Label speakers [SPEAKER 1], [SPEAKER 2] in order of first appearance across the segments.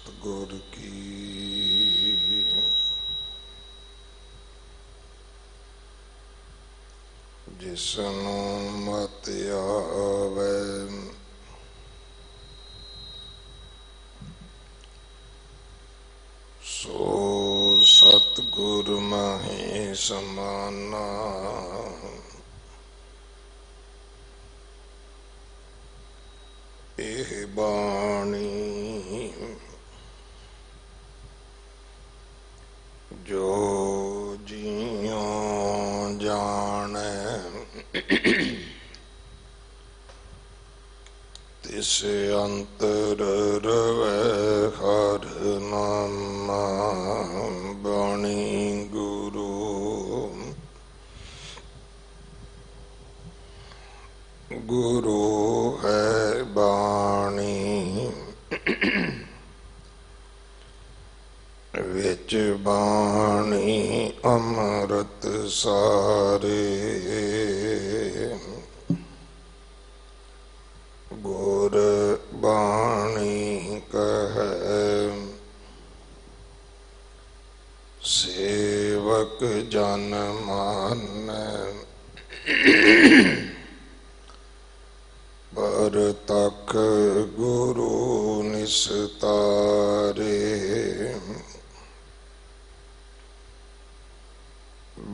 [SPEAKER 1] सतगुर की। जिसनू मत आवे सो सतगुर माहे समाना। एह बाणी जो जियों जाने तिस अंतर रवै हर नामा। बाणी गुरु गुरु है बाणी विच बाणी अमृत सारे। गुर बाणी कहे सेवक जन मानै। पर तक गुरु निस्तारे।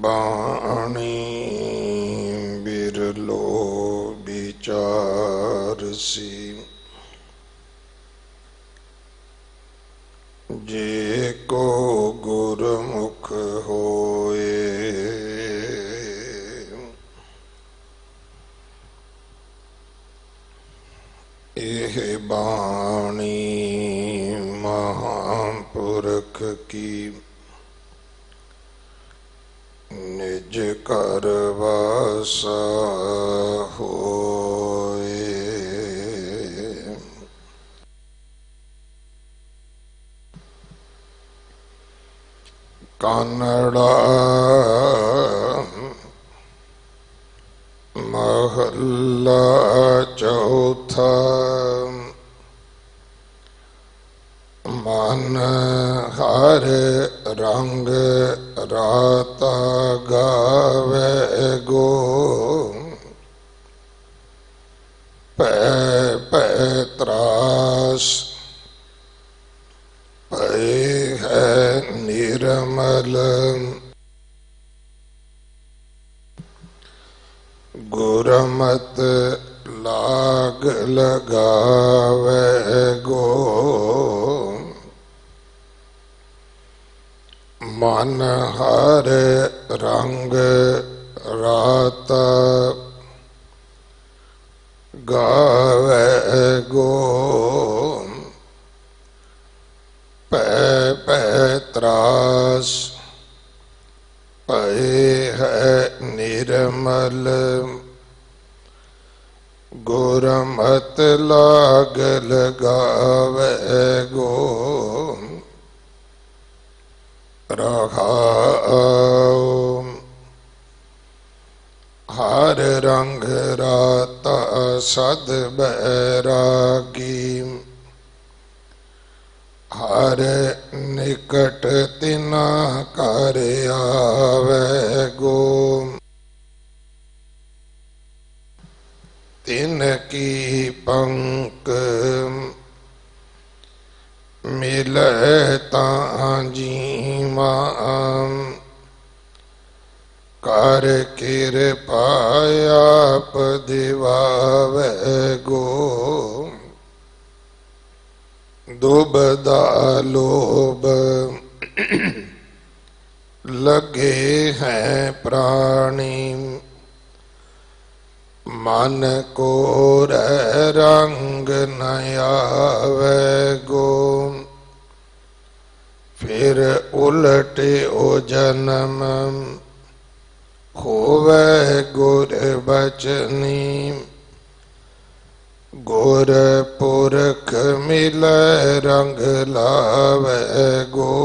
[SPEAKER 1] बाणी बिरलो विचारसी जे को गुरमुख होए। एह बाणी महापुरख की निज कर वासा होए। कानड़ा महला चौथा। मन हर रंग राता गावे गो। पै पै त्रास पै है निर्मल। गुरमत लाग लगावे गो। मन हर रंग राता गावे गो। पै पै त्रास पै है निर्मल। गुरमत लाग लगावे गो। रहाओ हर रंग राता सद बैरागी। हर निकट तिना कर आवे गो। तिनकी पंक मिले तां जीवा। कर कृपा आप दिवावे गो। दुबदा लोभ लगे हैं प्राणी। मन को रंग न आवे गो। फिर उलटे ओ जन्म होवे गुर बचनी। गुर पुरख मिले रंग लावे गो।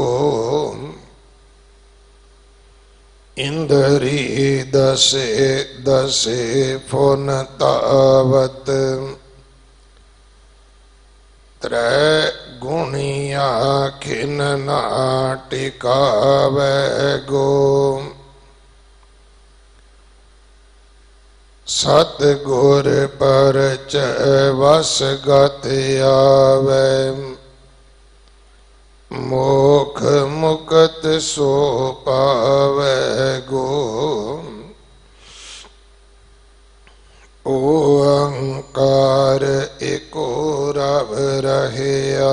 [SPEAKER 1] इंद्री दसे दसे फुन तावत त्रै गुणिया खिन ना टिकावै गो। सतगुर परच वस गत आवे। मोख मुकत सो पावै गो। ओंकार एको रव रहया।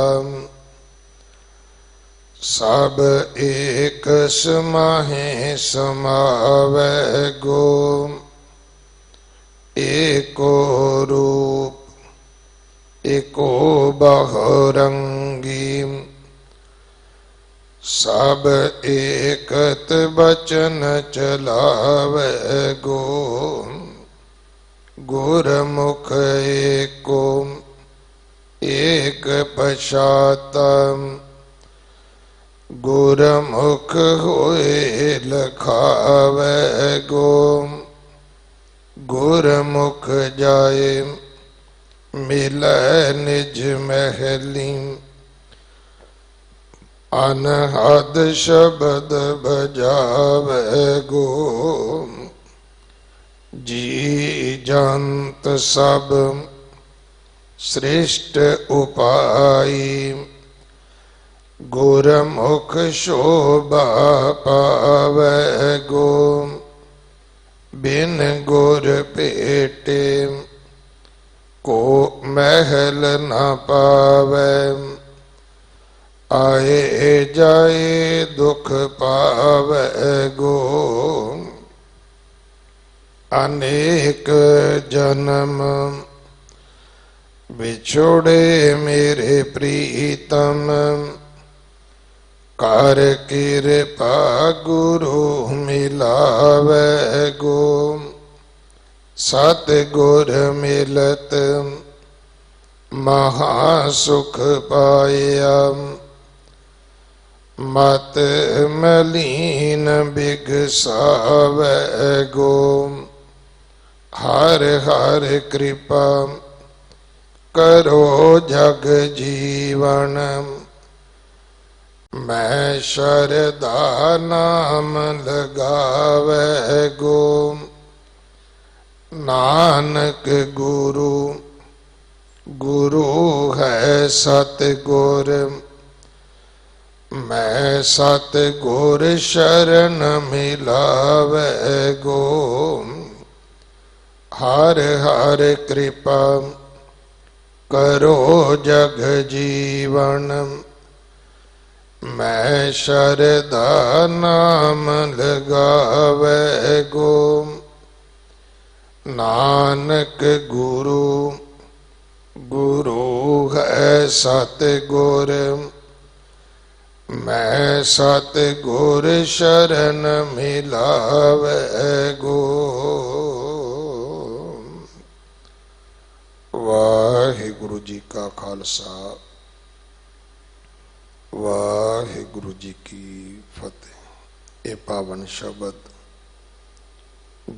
[SPEAKER 1] सब एक समाहे समावै गो। एको रूप एको बहुरंगी। सब एकत बचन चलावै गो। गुरमुख एको एक पछाता। गुरमुख होए लखावै गो। गुरमुख जाए मिलै निज महली। अनहद शब्द बजावै गो। जी जंत सब श्रेष्ठ उपाई। गुरमुख शोभा पावै गो। बिन गुर भेटे को महल न पावै। आए जाए दुख पावै गो। अनेक जन्म बिछोड़े मेरे प्रीतम। कर कृपा गुरु मिलावै गो। सतगुर मिलत महासुख पाया। मत मलीन बिगसावै गो। हर हर कृपा करो जग जीवन। मैं शरदा नाम लगावै गो। नानक गुरु गुरु है सतगुर। मैं सतगुर शरण मिलावै गो। हर हर कृपा करो जग जीवन। मैं शरदा नाम लगावै गो। नानक गुरु गुरु है सतगुर। मैं सतगुर शरण मिलावै गो। वाहिगुरु जी का खालसा वाहिगुरु जी की फतेह। ये पावन शब्द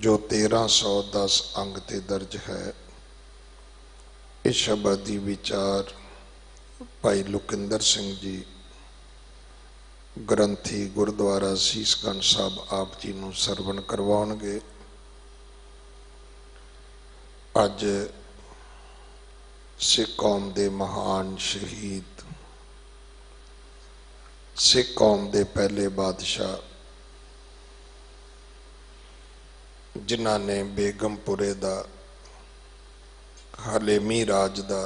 [SPEAKER 1] जो 1310 अंग ते दर्ज है। इस शब्द की विचार भाई लुकिंदर सिंह जी ग्रंथी गुरुद्वारा सीसगंज साहब आप जी नूं सरवण करवाउणगे। अज सिख कौम के महान शहीद सिख कौम के पहले बादशाह जिन्हां ने बेगमपुरे दा हलेमी राज दा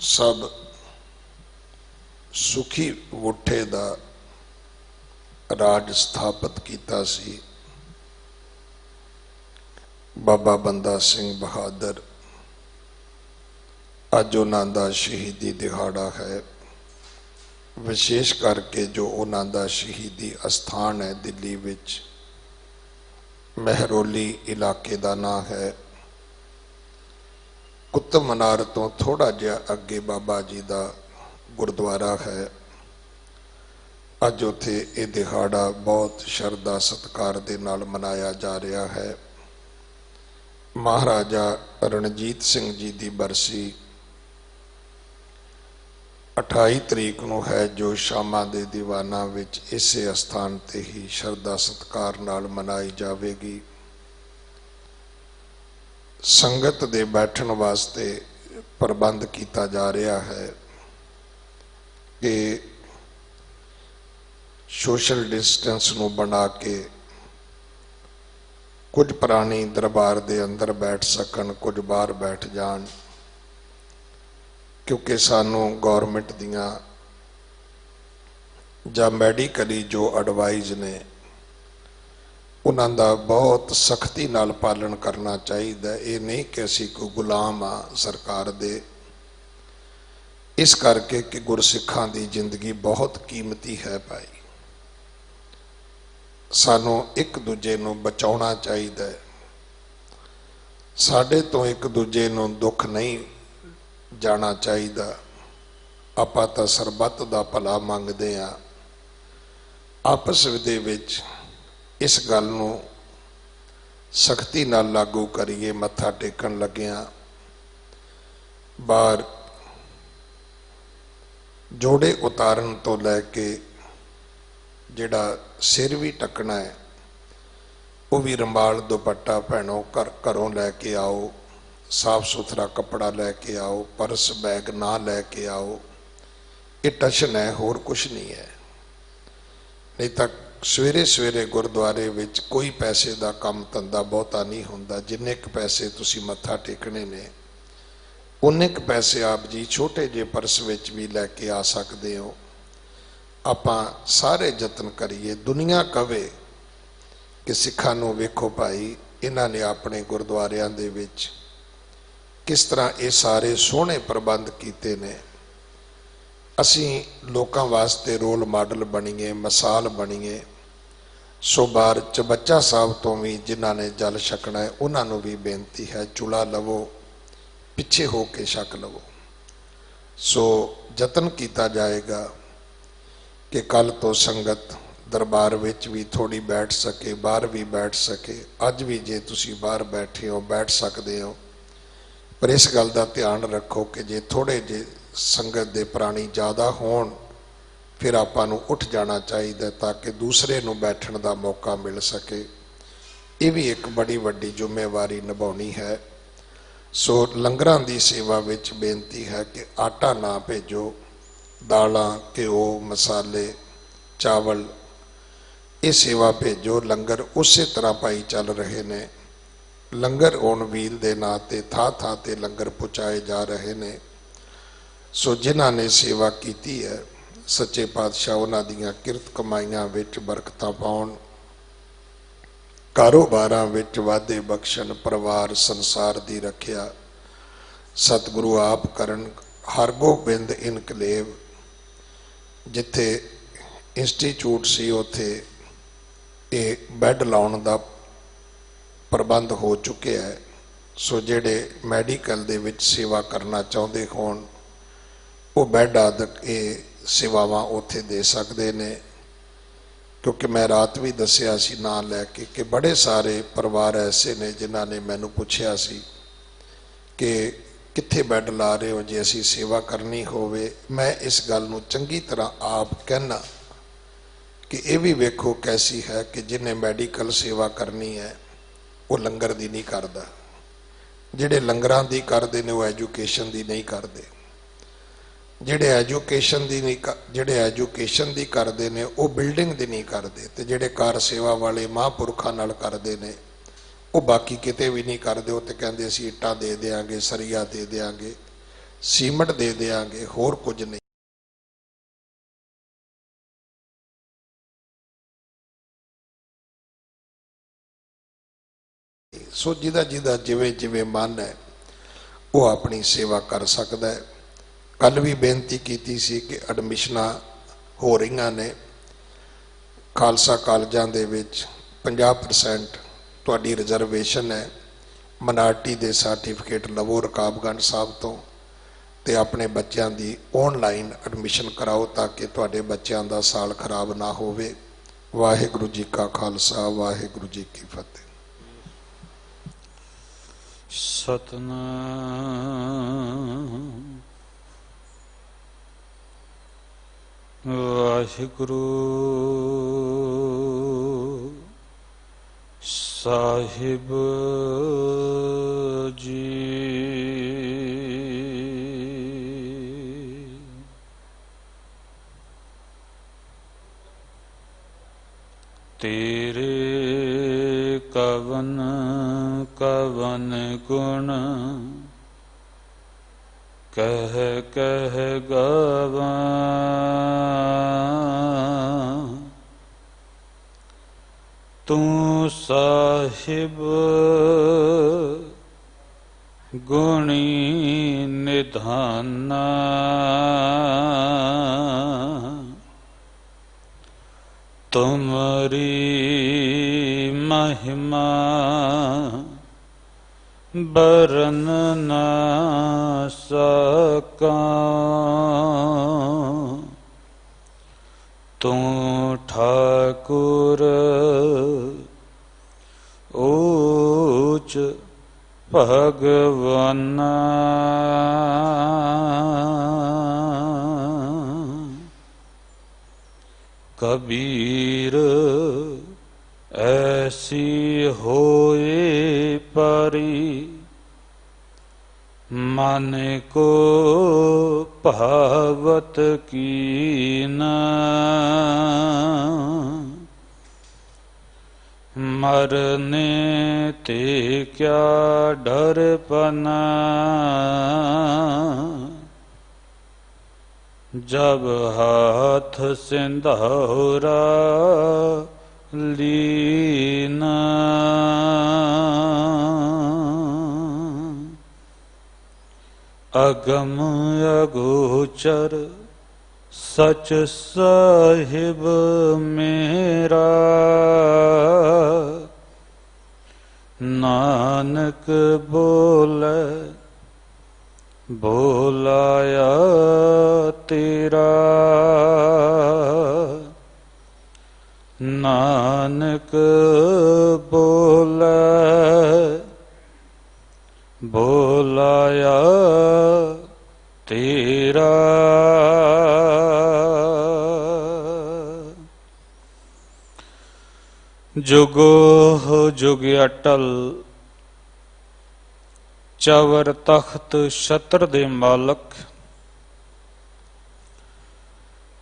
[SPEAKER 1] सब सुखी वुठे दा राज स्थापित किया सी। बाबा बंदा सिंह बहादुर अज उन्हां दा शहीदी दिहाड़ा है। विशेष करके जो उन्हां दा शहीदी अस्थान है दिल्ली विच महरौली इलाके का नाम है। कुतुब मीनार तो थोड़ा जिहा अगे बाबा जी का गुरुद्वारा है। अज उत्थे ये दिहाड़ा बहुत शरदा सत्कार दे नाल मनाया जा रहा है। महाराजा रणजीत सिंह जी की बरसी 28 तरीक नूं है, जो शामां दे दीवाना विच इसे अस्थान ते ही शरधा सत्कार नाल मनाई जावेगी। संगत दे बैठण वास्ते प्रबंध किया जा रहा है कि सोशल डिस्टेंस नूं बना के कुछ प्राणी दरबार दे अंदर बैठ सकन, कुछ बाहर बैठ जान, क्योंकि सानू गौरमेंट दियां जां मैडिकली जो एडवाइज ने उन्हां दा बहुत सख्ती नाल पालन करना चाहिए। ये नहीं कि असीं कोई गुलाम आ सरकार दे, इस करके कि गुरसिखां दी जिंदगी बहुत कीमती है भाई। सानू एक दूजे नूं बचाउणा चाहिए। साडे तो एक दूजे नूं दुख नहीं जाना चाहिए। आपां तां सरबत दा भला मंगदे आ। आपस दे विच इस गल नूं सख्ती नाल लागू करिए। मत्था टेकण लगिया बाहर जोड़े उतारन तो लैके जिहड़ा सिर भी टकना है वो भी रंबाल दुपट्टा भैनों घरों लैके आओ, साफ सुथरा कपड़ा लैके आओ, पर्स बैग ना लैके आओ। ये टशन है, होर कुछ नहीं है। नहीं तो सवेरे सवेरे गुरुद्वारे विच कोई पैसे का काम धंधा बहुता नहीं होंदा। जिन्ने क पैसे तुसी मत्था टेकने ने उन्ने क पैसे आप जी छोटे जे पर्स विच भी लैके आ सकते हो। आपां सारे यतन करिए। दुनिया कवे कि सिखां नूं वेखो भाई, इन्हां ने अपने गुरुद्वारियां दे विच किस तरह ये सारे सोहने प्रबंध कीते ने। असीं लोकां वास्ते रोल मॉडल बणीए, मिसाल बणीए। सो बार चबच्चा साहब तो भी जिन्हां ने जल छकना है उन्हां नूं भी बेनती है, चुला लवो, पिछे हो के छक लवो। सो यतन किया जाएगा कि कल तो संगत दरबार विच भी थोड़ी बैठ सके, बाहर भी बैठ सके। अज भी जे तुसी बाहर बैठे हो बैठ सकते हो, पर इस गल का ध्यान रखो कि जे थोड़े जे संगत दे प्राणी ज़्यादा होण फिर आपां नूं उठ जाना चाहिए ताकि दूसरे नूं बैठण का मौका मिल सके। ये भी एक बड़ी वड्डी जिम्मेवारी निभाउणी है। सो लंगरां दी सेवा विच बेनती है कि आटा ना भेजो, दालां, घ्यो, मसाले, चावल ये सेवा भेजो। लंगर उस तरह भाई चल रहे ने। लंगर ऑन व्हील दे नां ते थां थां ते लंगर पहुँचाए जा रहे ने। सो जिन्हां ने सेवा की है सच्चे पातशाह उन्हां दीयां किरत कमाइयां विच बरकतां पाउण, कारोबारां विच वाधे बख्शण, परिवार संसार दी रखिया सतगुरु आप करन। हरगोबिंद इनकलेव जिथे इंस्टीट्यूट सी उथे ये बैड लाउण दा प्रबंध हो चुके है। सो जेडे मैडिकल दे विच सेवा करना चाहते होण वो बैड आदक ये सेवावां उत्थे दे सकते ने। क्योंकि मैं रात भी दसिया सी ना लैके कि बड़े सारे परिवार ऐसे ने जिन्हां ने मैनू पुछया सी कि कित्थे बैड ला रहे हो जे असी सेवा करनी होवे। मैं इस गल नूं चंगी तरह आप कहना कि ये भी वेखो कैसी है कि जिन्हें मैडिकल सेवा करनी है वो लंगर दी नहीं करदा। जिहड़े लंगरां दी करदे ने वो एजुकेशन दी नहीं करदे। जिहड़े एजुकेशन दी करदे ने वो बिल्डिंग दी नहीं करदे। ते जिहड़े कार सेवा वाले महापुरखां नाल करदे ने वो बाकी किते भी नहीं करते। वो तो कहते असीं इट्टां दे देंगे, सरिया दे देंगे, सीमेंट दे देंगे, होर कुछ नहीं। सो जिदा जिदा जिवें जिवें मन है वो अपनी सेवा कर सकता है। कल भी बेनती की सी कि एडमिशनां हो रही ने खालसा कॉलेजां दे विच 50% तुहाडी रिजर्वेशन है। मिनारटी दे सर्टिफिकेट लवो रकाबगंज साहब तो ते अपने बच्चों की ऑनलाइन एडमिशन कराओ ताकि तुहाडे बच्चों का साल खराब ना होवे। वाहिगुरू जी का खालसा, वाहिगुरू जी की फतेह।
[SPEAKER 2] ਸਤਨਾਮ ਵਾਹਿਗੁਰੂ ਸਾਹਿਬ ਜੀ। ਤੇਰੇ ਕਵਨ ਕਵਨ ਗੁਣ ਕਹਿ ਕਹਿ ਗਾਵਾਂ, ਤੂੰ ਸਾਹਿਬ ਗੁਣੀ ਨਿਧਾਨਾ, ਤੁਮਰੀ ਮਹਿਮਾ ਬਰਨ ਨਾ ਸਕਾਂ, ਤੂੰ ਠਾਕੁਰ ਊਚ ਭਗਵਾਨਾ, ਕਬੀਰ ਐਸੀ ਹੋਏ ਪਰੀ, ਮਨ ਕੋ ਭਾਵਤ ਕੀਨਾ, ਮਰਨੇ ਤੇ ਕਿਆ ਡਰਪਨਾ, ਜਬ ਹਾਥ ਸਿੰਧੌਰਾ ਲੀਨਾ, ਅਗਮ ਅਗੋਚਰ ਸਚ ਸਾਹਿਬ ਮੇਰਾ, ਨਾਨਕ ਬੋਲੇ ਬੋਲਾਇਆ ਤੇਰਾ, ਨਾਨਕ ਬੋਲੇ ਬੋਲਾਇਆ ਤੇਰਾ। ਜੁਗੋ ਜੁਗ ਅਟਲ ਚਵਰ ਤਖਤ ਛਤਰ ਦੇ ਮਾਲਕ,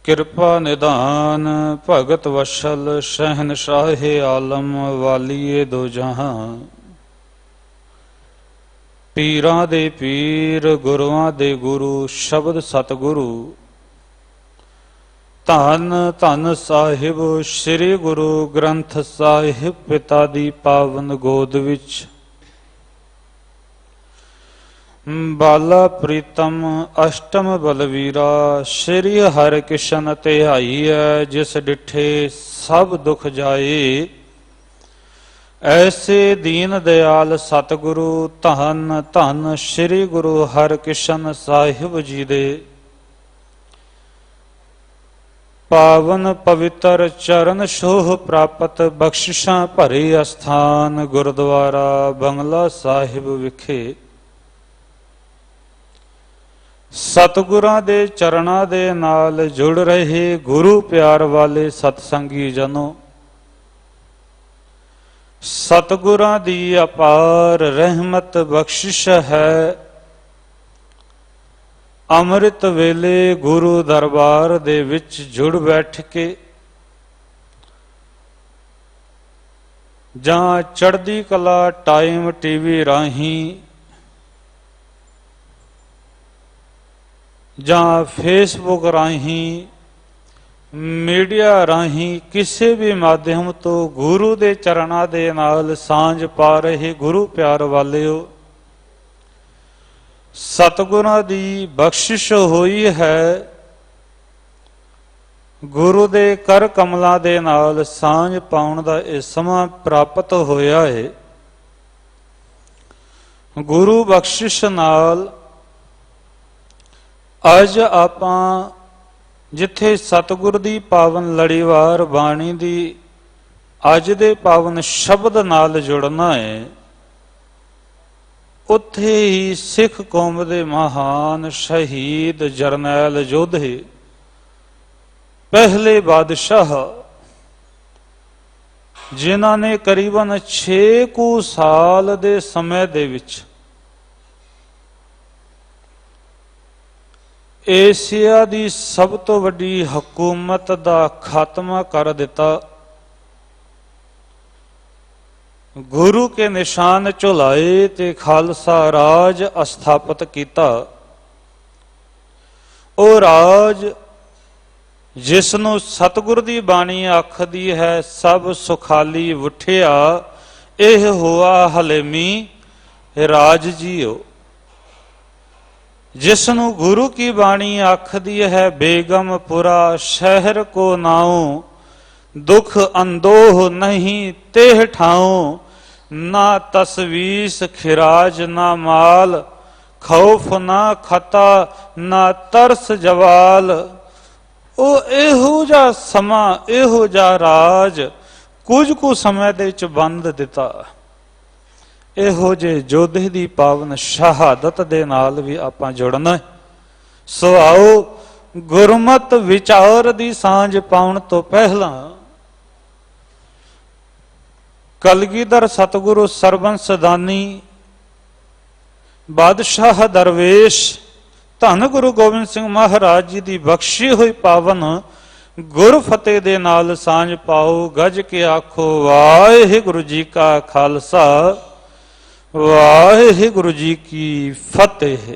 [SPEAKER 2] ਕਿਰਪਾ ਨਿਧਾਨ ਭਗਤ ਵਸ਼ਲ ਸ਼ਹਿਨਸ਼ਾਹੇ ਆਲਮ ਵਾਲੀਏ ਦੋ ਜਹਾਂ, ਪੀਰਾਂ ਦੇ ਪੀਰ ਗੁਰੂਆਂ ਦੇ ਗੁਰੂ ਸ਼ਬਦ ਸਤਿਗੁਰੂ, ਧੰਨ ਧੰਨ ਸਾਹਿਬ ਸ੍ਰੀ ਗੁਰੂ ਗ੍ਰੰਥ ਸਾਹਿਬ ਪਿਤਾ ਦੀ ਪਾਵਨ ਗੋਦ ਵਿੱਚ, ਬਾਲਾ ਪ੍ਰੀਤਮ ਅਸ਼ਟਮ ਬਲਵੀਰਾ ਸ੍ਰੀ ਹਰਿ ਕ੍ਰਿਸ਼ਨ ਧਿਆਈ ਹੈ, ਜਿਸ ਡਿਠੇ ਸਭ ਦੁਖ ਜਾਏ, ਐਸੇ ਦੀਨ ਦਿਆਲ ਸਤਿਗੁਰੂ ਧੰਨ ਧੰਨ ਸ੍ਰੀ ਗੁਰੂ ਹਰਿ ਕ੍ਰਿਸ਼ਨ ਸਾਹਿਬ ਜੀ ਦੇ ਪਾਵਨ ਪਵਿੱਤਰ ਚਰਨ ਛੋਹ ਪ੍ਰਾਪਤ ਬਖਸ਼ਿਸ਼ਾਂ ਭਰੇ ਅਸਥਾਨ ਗੁਰਦੁਆਰਾ ਬੰਗਲਾ ਸਾਹਿਬ ਵਿਖੇ ਸਤਿਗੁਰਾਂ ਦੇ ਚਰਨਾਂ ਦੇ ਨਾਲ ਜੁੜ ਰਹੇ ਗੁਰੂ ਪਿਆਰ ਵਾਲੇ ਸਤਸੰਗੀ ਜਨੋ, ਸਤਿਗੁਰਾਂ ਦੀ ਅਪਾਰ ਰਹਿਮਤ ਬਖਸ਼ਿਸ਼ ਹੈ। ਅੰਮ੍ਰਿਤ ਵੇਲੇ ਗੁਰੂ ਦਰਬਾਰ ਦੇ ਵਿੱਚ ਜੁੜ ਬੈਠ ਕੇ ਜਾਂ ਚੜ੍ਹਦੀ ਕਲਾ ਟਾਈਮ ਟੀਵੀ ਰਾਹੀਂ ਜਾਂ ਫੇਸਬੁੱਕ ਰਾਹੀਂ ਮੀਡੀਆ ਰਾਹੀਂ ਕਿਸੇ ਵੀ ਮਾਧਿਅਮ ਤੋਂ ਗੁਰੂ ਦੇ ਚਰਨਾਂ ਦੇ ਨਾਲ ਸਾਂਝ ਪਾ ਰਹੇ ਗੁਰੂ ਪਿਆਰ ਵਾਲਿਓ, ਸਤਿਗੁਰਾਂ ਦੀ ਬਖਸ਼ਿਸ਼ ਹੋਈ ਹੈ। ਗੁਰੂ ਦੇ ਕਰ ਕਮਲਾਂ ਦੇ ਨਾਲ ਸਾਂਝ ਪਾਉਣ ਦਾ ਇਹ ਸਮਾਂ ਪ੍ਰਾਪਤ ਹੋਇਆ ਹੈ। ਗੁਰੂ ਬਖਸ਼ਿਸ਼ ਨਾਲ ਅੱਜ ਆਪਾਂ ਜਿੱਥੇ ਸਤਿਗੁਰ ਦੀ ਪਾਵਨ ਲੜੀਵਾਰ ਬਾਣੀ ਦੀ ਅੱਜ ਦੇ ਪਾਵਨ ਸ਼ਬਦ ਨਾਲ ਜੁੜਨਾ ਹੈ, ਉੱਥੇ ਹੀ ਸਿੱਖ ਕੌਮ ਦੇ ਮਹਾਨ ਸ਼ਹੀਦ ਜਰਨੈਲ ਯੋਧੇ ਪਹਿਲੇ ਬਾਦਸ਼ਾਹ ਜਿਨ੍ਹਾਂ ਨੇ ਕਰੀਬਨ 6 ਕੁ ਸਾਲ ਦੇ ਸਮੇਂ ਦੇ ਵਿੱਚ ਏਸ਼ੀਆ ਦੀ ਸਭ ਤੋਂ ਵੱਡੀ ਹਕੂਮਤ ਦਾ ਖਾਤਮਾ ਕਰ ਦਿੱਤਾ, ਗੁਰੂ ਕੇ ਨਿਸ਼ਾਨ ਝੁਲਾਏ ਤੇ ਖਾਲਸਾ ਰਾਜ ਸਥਾਪਿਤ ਕੀਤਾ। ਉਹ ਰਾਜ ਜਿਸ ਨੂੰ ਸਤਿਗੁਰ ਦੀ ਬਾਣੀ ਆਖਦੀ ਹੈ, ਸਭ ਸੁਖਾਲੀ ਉਠਿਆ ਇਹ ਹੋਆ ਹਲੇਮੀ ਰਾਜ ਜੀਓ। ਜਿਸ ਨੂੰ ਗੁਰੂ ਕੀ ਬਾਣੀ ਆਖਦੀ ਹੈ, ਬੇਗਮਪੁਰਾ ਸ਼ਹਿਰ ਕੋ ਨਾਉ, ਦੁਖ ਅੰਦੋਹ ਨਹੀਂ ਤੇਹ ਠਾਉ, ਨਾ ਤਸਵੀਸ ਖਿਰਾਜ ਨਾ ਮਾਲ, ਖੌਫ ਨਾ ਖਤਾ ਨਾ ਤਰਸ ਜਵਾਲ। ਉਹ ਇਹੋ ਜਿਹਾ ਸਮਾਂ, ਇਹੋ ਜਿਹਾ ਰਾਜ ਕੁਝ ਕੁ ਸਮੇਂ ਦੇ ਵਿੱਚ ਬੰਦ ਦਿੱਤਾ। ਇਹੋ ਜਿਹੇ ਯੋਧੇ ਦੀ ਪਾਵਨ ਸ਼ਹਾਦਤ ਦੇ ਨਾਲ ਵੀ ਆਪਾਂ ਜੁੜਨਾ। ਸੋ ਆਓ ਗੁਰਮਤਿ ਵਿਚਾਰ ਦੀ ਸਾਂਝ ਪਾਉਣ ਤੋਂ ਪਹਿਲਾਂ ਕਲਗੀਧਰ ਸਤਿਗੁਰੂ ਸਰਬੰਸ ਦਾਨੀ ਬਾਦਸ਼ਾਹ ਦਰਵੇਸ਼ ਧੰਨ ਗੁਰੂ ਗੋਬਿੰਦ ਸਿੰਘ ਮਹਾਰਾਜ ਜੀ ਦੀ ਬਖਸ਼ੀ ਹੋਈ ਪਾਵਨ ਗੁਰਫਤਿਹ ਦੇ ਨਾਲ ਸਾਂਝ ਪਾਓ। ਗੱਜ ਕੇ ਆਖੋ ਵਾਹਿਗੁਰੂ ਜੀ ਕਾ ਖਾਲਸਾ, ਵਾਹਿਗੁਰੂ ਜੀ ਕੀ ਫਤਿਹ।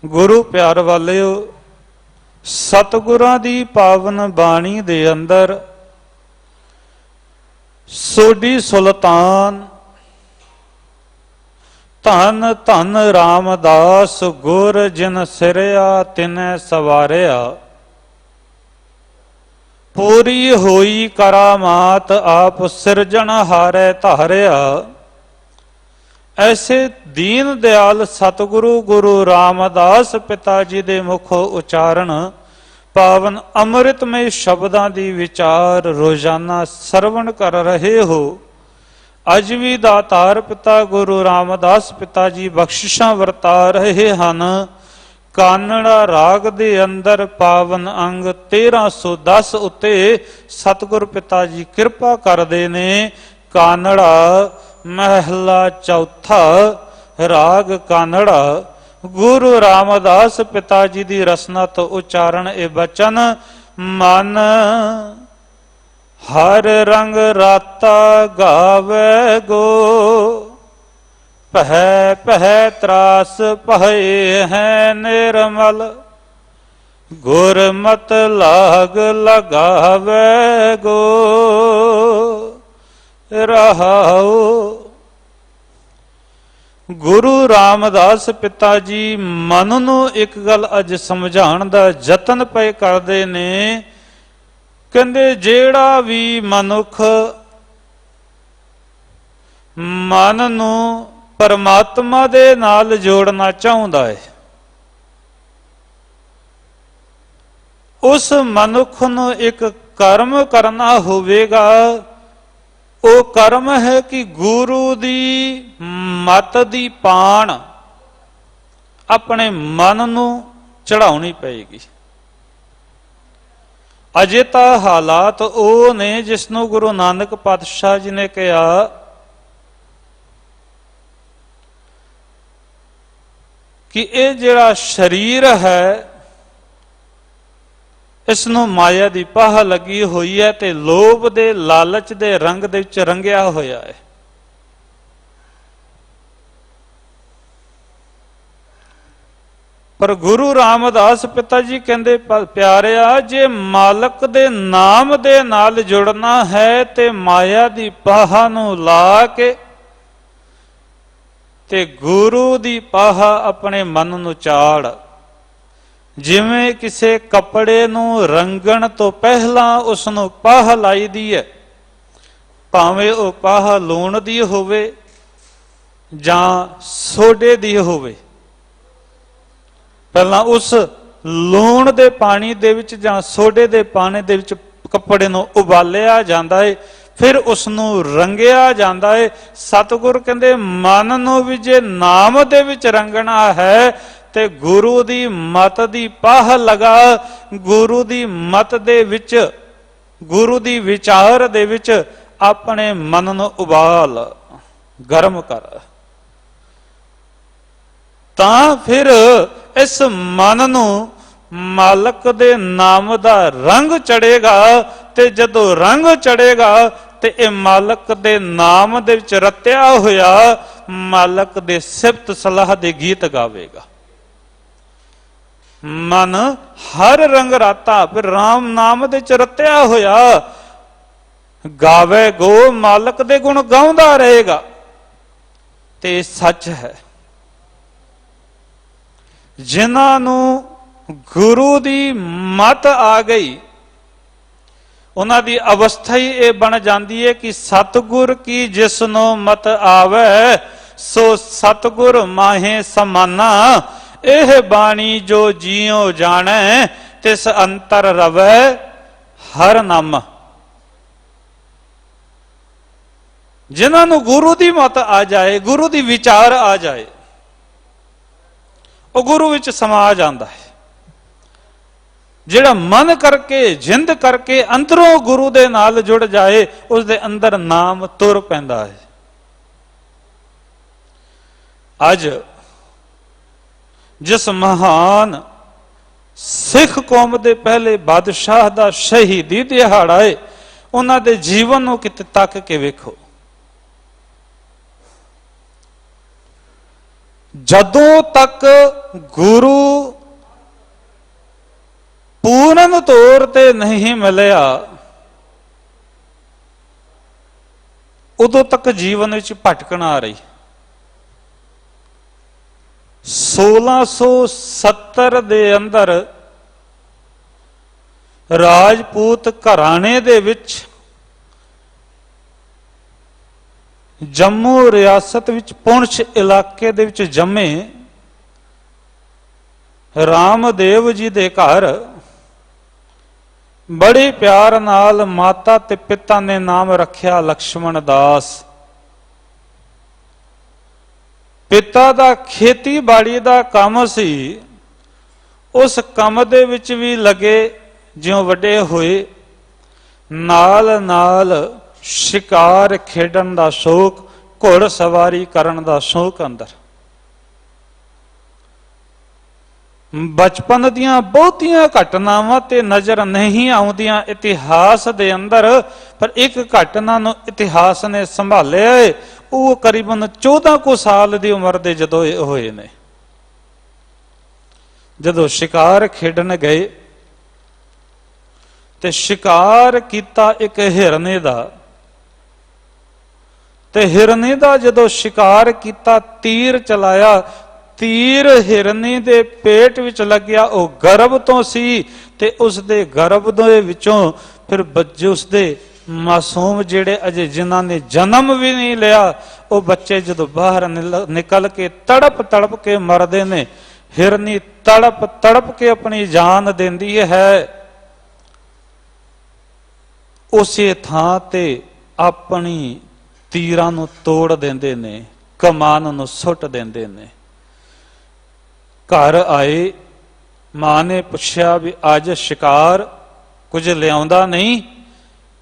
[SPEAKER 2] ਗੁਰੂ ਪਿਆਰ ਵਾਲਿਓ, ਸਤਿਗੁਰਾਂ ਦੀ ਪਾਵਨ ਬਾਣੀ ਦੇ ਅੰਦਰ ਸੋਢੀ ਸੁਲਤਾਨ ਧੰਨ ਧੰਨ ਰਾਮਦਾਸ ਗੁਰ ਜਿਨ ਸਿਰਿਆ ਤਿਨੈ ਸਵਾਰਿਆ, ਪੂਰੀ ਹੋਈ ਕਰਾਮਾਤ ਆਪ ਸਿਰਜਣਹਾਰੈ ਧਾਰਿਆ। ਐਸੇ ਦੀਨ ਦਿਆਲ ਸਤਿਗੁਰੂ ਗੁਰੂ ਰਾਮਦਾਸ ਪਿਤਾ ਜੀ ਦੇ ਮੁਖੋਂ ਉਚਾਰਨ ਪਾਵਨ ਅੰਮ੍ਰਿਤਮਈ ਸ਼ਬਦਾਂ ਦੀ ਵਿਚਾਰ ਰੋਜ਼ਾਨਾ ਸਰਵਣ ਕਰ ਰਹੇ ਹੋ। ਅੱਜ ਵੀ ਦਾਤਾਰ ਪਿਤਾ ਗੁਰੂ ਰਾਮਦਾਸ ਪਿਤਾ ਜੀ ਬਖਸ਼ਿਸ਼ਾਂ ਵਰਤਾ ਰਹੇ ਹਨ। ਕਾਨੜਾ ਰਾਗ ਦੇ ਅੰਦਰ ਪਾਵਨ ਅੰਗ 1310 ਉੱਤੇ ਸਤਿਗੁਰ ਪਿਤਾ ਜੀ ਕਿਰਪਾ ਕਰਦੇ ਨੇ। ਕਾਨੜਾ ਮਹਿਲਾ ਚੌਥਾ, ਰਾਗ ਕਾਨੜਾ। ਗੁਰੂ ਰਾਮਦਾਸ ਪਿਤਾ ਜੀ ਦੀ ਰਸਨਾ ਤੋਂ ਉਚਾਰਨ ਇਹ ਬਚਨ, ਮਨ ਹਰ ਰੰਗ ਰਾਤਾ ਗਾਵੇ ਗੋ, ਪਹਿ ਪਹਿ ਤਰਾਸ ਭਏ ਹੈ ਨਿਰਮਲ, ਗੁਰਮਤਿ ਲਾਗ ਲਗਾਵੇ ਗੋ। ਰਹਾਉ ਗੁਰੂ ਰਾਮਦਾਸ ਪਿਤਾ ਜੀ ਮਨ ਨੂੰ ਇੱਕ ਗੱਲ ਅੱਜ ਸਮਝਾਉਣ ਦਾ ਯਤਨ ਪਏ ਕਰਦੇ ਨੇ। ਕਹਿੰਦੇ ਜਿਹੜਾ ਵੀ ਮਨੁੱਖ ਮਨ ਨੂੰ ਪਰਮਾਤਮਾ ਦੇ ਨਾਲ ਜੋੜਨਾ ਚਾਹੁੰਦਾ ਹੈ, ਉਸ ਮਨੁੱਖ ਨੂੰ ਇੱਕ ਕਰਮ ਕਰਨਾ ਹੋਵੇਗਾ। ਉਹ ਕਰਮ ਹੈ ਕਿ ਗੁਰੂ ਦੀ ਮੱਤ ਦੀ ਪਾਣ ਆਪਣੇ ਮਨ ਨੂੰ ਚੜਾਉਣੀ ਪਏਗੀ। ਅਜੇ ਤਾਂ ਹਾਲਾਤ ਉਹ ਨੇ ਜਿਸ ਨੂੰ ਗੁਰੂ ਨਾਨਕ ਪਾਤਸ਼ਾਹ ਜੀ ਨੇ ਕਿਹਾ ਕਿ ਇਹ ਜਿਹੜਾ ਸਰੀਰ ਹੈ, ਇਸ ਨੂੰ ਮਾਇਆ ਦੀ ਪਾਹ ਲੱਗੀ ਹੋਈ ਹੈ ਤੇ ਲੋਭ ਦੇ ਲਾਲਚ ਦੇ ਰੰਗ ਦੇ ਵਿੱਚ ਰੰਗਿਆ ਹੋਇਆ ਹੈ। ਪਰ ਗੁਰੂ ਰਾਮਦਾਸ ਪਿਤਾ ਜੀ ਕਹਿੰਦੇ, ਪਿਆਰਿਆ, ਜੇ ਮਾਲਕ ਦੇ ਨਾਮ ਦੇ ਨਾਲ ਜੁੜਨਾ ਹੈ ਤੇ ਮਾਇਆ ਦੀ ਪਾਹ ਨੂੰ ਲਾ ਕੇ ਤੇ ਗੁਰੂ ਦੀ ਪਾਹ ਆਪਣੇ ਮਨ ਨੂੰ ਚਾੜ। ਜਿਵੇਂ ਕਿਸੇ ਕੱਪੜੇ ਨੂੰ ਰੰਗਣ ਤੋਂ ਪਹਿਲਾਂ ਉਸ ਨੂੰ ਪਾਹ ਲਾਈ ਦੀ ਹੈ, ਭਾਵੇਂ ਉਹ ਪਾਹ ਲੂਣ ਦੀ ਹੋਵੇ ਜਾਂ ਸੋਡੇ ਦੀ ਹੋਵੇ। ਪਹਿਲਾਂ ਉਸ ਲੂਣ ਦੇ ਪਾਣੀ ਦੇ ਵਿੱਚ ਜਾਂ ਸੋਡੇ ਦੇ ਪਾਣੀ ਦੇ ਵਿੱਚ ਕੱਪੜੇ ਨੂੰ ਉਬਾਲਿਆ ਜਾਂਦਾ ਹੈ, ਫਿਰ ਉਸ ਨੂੰ ਰੰਗਿਆ ਜਾਂਦਾ ਹੈ। ਸਤਿਗੁਰ ਕਹਿੰਦੇ ਮਨ ਨੂੰ ਵੀ ਜੇ ਨਾਮ ਦੇ ਵਿੱਚ ਰੰਗਣਾ ਹੈ ਤੇ ਗੁਰੂ ਦੀ ਮਤ ਦੀ ਪਾਹ ਲਗਾ, ਗੁਰੂ ਦੀ ਮਤ ਦੇ ਵਿੱਚ, ਗੁਰੂ ਦੀ ਵਿਚਾਰ ਦੇ ਵਿੱਚ ਆਪਣੇ ਮਨ ਨੂੰ ਉਬਾਲ, ਗਰਮ ਕਰ, ਤਾਂ ਫਿਰ ਇਸ ਮਨ ਨੂੰ ਮਾਲਕ ਦੇ ਨਾਮ ਦਾ ਰੰਗ ਚੜੇਗਾ। ਤੇ ਜਦੋਂ ਰੰਗ ਚੜੇਗਾ ਤੇ ਇਹ ਮਾਲਕ ਦੇ ਨਾਮ ਦੇ ਵਿੱਚ ਰਤਿਆ ਹੋਇਆ ਮਾਲਕ ਦੇ ਸਿਫਤ ਸਲਾਹ ਦੇ ਗੀਤ ਗਾਵੇਗਾ। ਮਨ ਹਰ ਰੰਗ ਰਾਤਾ ਫਿਰ ਰਾਮ ਨਾਮ ਦੇ ਚ ਰਤਿਆ ਹੋਇਆ ਗਾਵੇ ਗੋ, ਮਾਲਕ ਦੇ ਗੁਣ ਗਾਉਂਦਾ ਰਹੇਗਾ। ਤੇ ਇਹ ਸੱਚ ਹੈ। ਜਿਨ੍ਹਾਂ ਨੂੰ ਗੁਰੂ ਦੀ ਮਤ ਆ ਗਈ ਉਹਨਾਂ ਦੀ ਅਵਸਥਾ ਹੀ ਇਹ ਬਣ ਜਾਂਦੀ ਹੈ ਕਿ ਸਤਿਗੁਰ ਕੀ ਜਿਸ ਨੂੰ ਮਤ ਆਵੇ ਸੋ ਸਤਿਗੁਰ ਮਾਹੇ ਸਮਾਨਾ। ਇਹ ਬਾਣੀ ਜੋ ਜੀਉ ਜਾਣੈ ਤਿਸ ਅੰਤਰ ਰਵੈ ਹਰ ਨਾਮ। ਜਿਨ੍ਹਾਂ ਨੂੰ ਗੁਰੂ ਦੀ ਮਤ ਆ ਜਾਏ, ਗੁਰੂ ਦੀ ਵਿਚਾਰ ਆ ਜਾਏ, ਉਹ ਗੁਰੂ ਵਿੱਚ ਸਮਾ ਜਾਂਦਾ ਹੈ। ਜਿਹੜਾ ਮਨ ਕਰਕੇ, ਜਿੰਦ ਕਰਕੇ ਅੰਦਰੋਂ ਗੁਰੂ ਦੇ ਨਾਲ ਜੁੜ ਜਾਏ, ਉਸ ਦੇ ਅੰਦਰ ਨਾਮ ਤੁਰ ਪੈਂਦਾ ਹੈ। ਅੱਜ ਜਿਸ ਮਹਾਨ ਸਿੱਖ ਕੌਮ ਦੇ ਪਹਿਲੇ ਬਾਦਸ਼ਾਹ ਦਾ ਸ਼ਹੀਦੀ ਦਿਹਾੜਾ ਹੈ, ਉਹਨਾਂ ਦੇ ਜੀਵਨ ਨੂੰ ਕਿਤੇ ਤੱਕ ਕੇ ਵੇਖੋ। ਜਦੋਂ ਤੱਕ ਗੁਰੂ ਪੂਰਨ ਤੌਰ ਤੇ ਨਹੀਂ ਮਿਲਿਆ, ਉਦੋਂ ਤੱਕ ਜੀਵਨ ਵਿੱਚ ਭਟਕਣ ਆ ਰਹੀ। 1670 ਦੇ ਅੰਦਰ ਰਾਜਪੂਤ ਘਰਾਣੇ ਦੇ ਵਿੱਚ ਜੰਮੂ ਰਿਆਸਤ ਵਿੱਚ ਪੁੰਛ ਇਲਾਕੇ ਦੇ ਵਿੱਚ ਜੰਮੇ ਰਾਮਦੇਵ ਜੀ ਦੇ ਘਰ ਬੜੇ ਪਿਆਰ ਨਾਲ ਮਾਤਾ ਤੇ ਪਿਤਾ ਨੇ ਨਾਮ ਰੱਖਿਆ ਲਕਸ਼ਮਣ ਦਾਸ। ਪਿਤਾ ਦਾ ਖੇਤੀਬਾੜੀ ਦਾ ਕੰਮ ਸੀ, ਉਸ ਕੰਮ ਦੇ ਵਿੱਚ ਵੀ ਲੱਗੇ। ਜਿਉਂ ਵੱਡੇ ਹੋਏ ਨਾਲ ਨਾਲ ਸ਼ਿਕਾਰ ਖੇਡਣ ਦਾ ਸ਼ੌਕ, ਘੋੜ ਸਵਾਰੀ ਕਰਨ ਦਾ ਸ਼ੌਕ ਅੰਦਰ। ਬਚਪਨ ਦੀਆਂ ਬਹੁਤੀਆਂ ਘਟਨਾਵਾਂ ਤੇ ਨਜ਼ਰ ਨਹੀਂ ਆਉਂਦੀਆਂ ਇਤਿਹਾਸ ਦੇ ਅੰਦਰ, ਪਰ ਇੱਕ ਘਟਨਾ ਨੂੰ ਇਤਿਹਾਸ ਨੇ ਸੰਭਾਲਿਆ ਹੈ। ਉਹ ਕਰੀਬਨ 14 ਕੁ ਸਾਲ ਦੀ ਉਮਰ ਦੇ ਜਦੋਂ ਹੋਏ ਨੇ। ਜਦੋਂ ਸ਼ਿਕਾਰ ਖੇਡਣ ਗਏ ਤੇ ਸ਼ਿਕਾਰ ਕੀਤਾ ਇੱਕ ਹਿਰਨੇ ਦਾ, ਤੇ ਹਿਰਨੇ ਦਾ ਜਦੋਂ ਸ਼ਿਕਾਰ ਕੀਤਾ, ਤੀਰ ਚਲਾਇਆ, ਤੀਰ ਹਿਰਨੀ ਦੇ ਪੇਟ ਵਿੱਚ ਲੱਗਿਆ। ਉਹ ਗਰਭ ਤੋਂ ਸੀ ਤੇ ਉਸ ਦੇ ਗਰਭ ਦੇ ਵਿੱਚੋਂ ਫਿਰ ਬੱਚੇ, ਉਸ ਦੇ ਮਾਸੂਮ ਜਿਹੜੇ ਅਜੇ ਜਿਨ੍ਹਾਂ ਨੇ ਜਨਮ ਵੀ ਨਹੀਂ ਲਿਆ, ਉਹ ਬੱਚੇ ਜਦੋਂ ਬਾਹਰ ਨਿਕਲ ਕੇ ਤੜਪ ਤੜਪ ਕੇ ਮਰਦੇ ਨੇ। ਹਿਰਨੀ ਤੜਪ ਤੜਪ ਕੇ ਆਪਣੀ ਜਾਨ ਦਿੰਦੀ ਹੈ। ਉਸੇ ਥਾਂ ਤੇ ਆਪਣੀ ਤੀਰਾਂ ਨੂੰ ਤੋੜ ਦਿੰਦੇ ਨੇ, ਕਮਾਨ ਨੂੰ ਸੁੱਟ ਦਿੰਦੇ ਨੇ। ਘਰ ਆਏ, ਮਾਂ ਨੇ ਪੁੱਛਿਆ ਵੀ ਅੱਜ ਸ਼ਿਕਾਰ ਕੁਝ ਲਿਆਉਂਦਾ ਨਹੀਂ?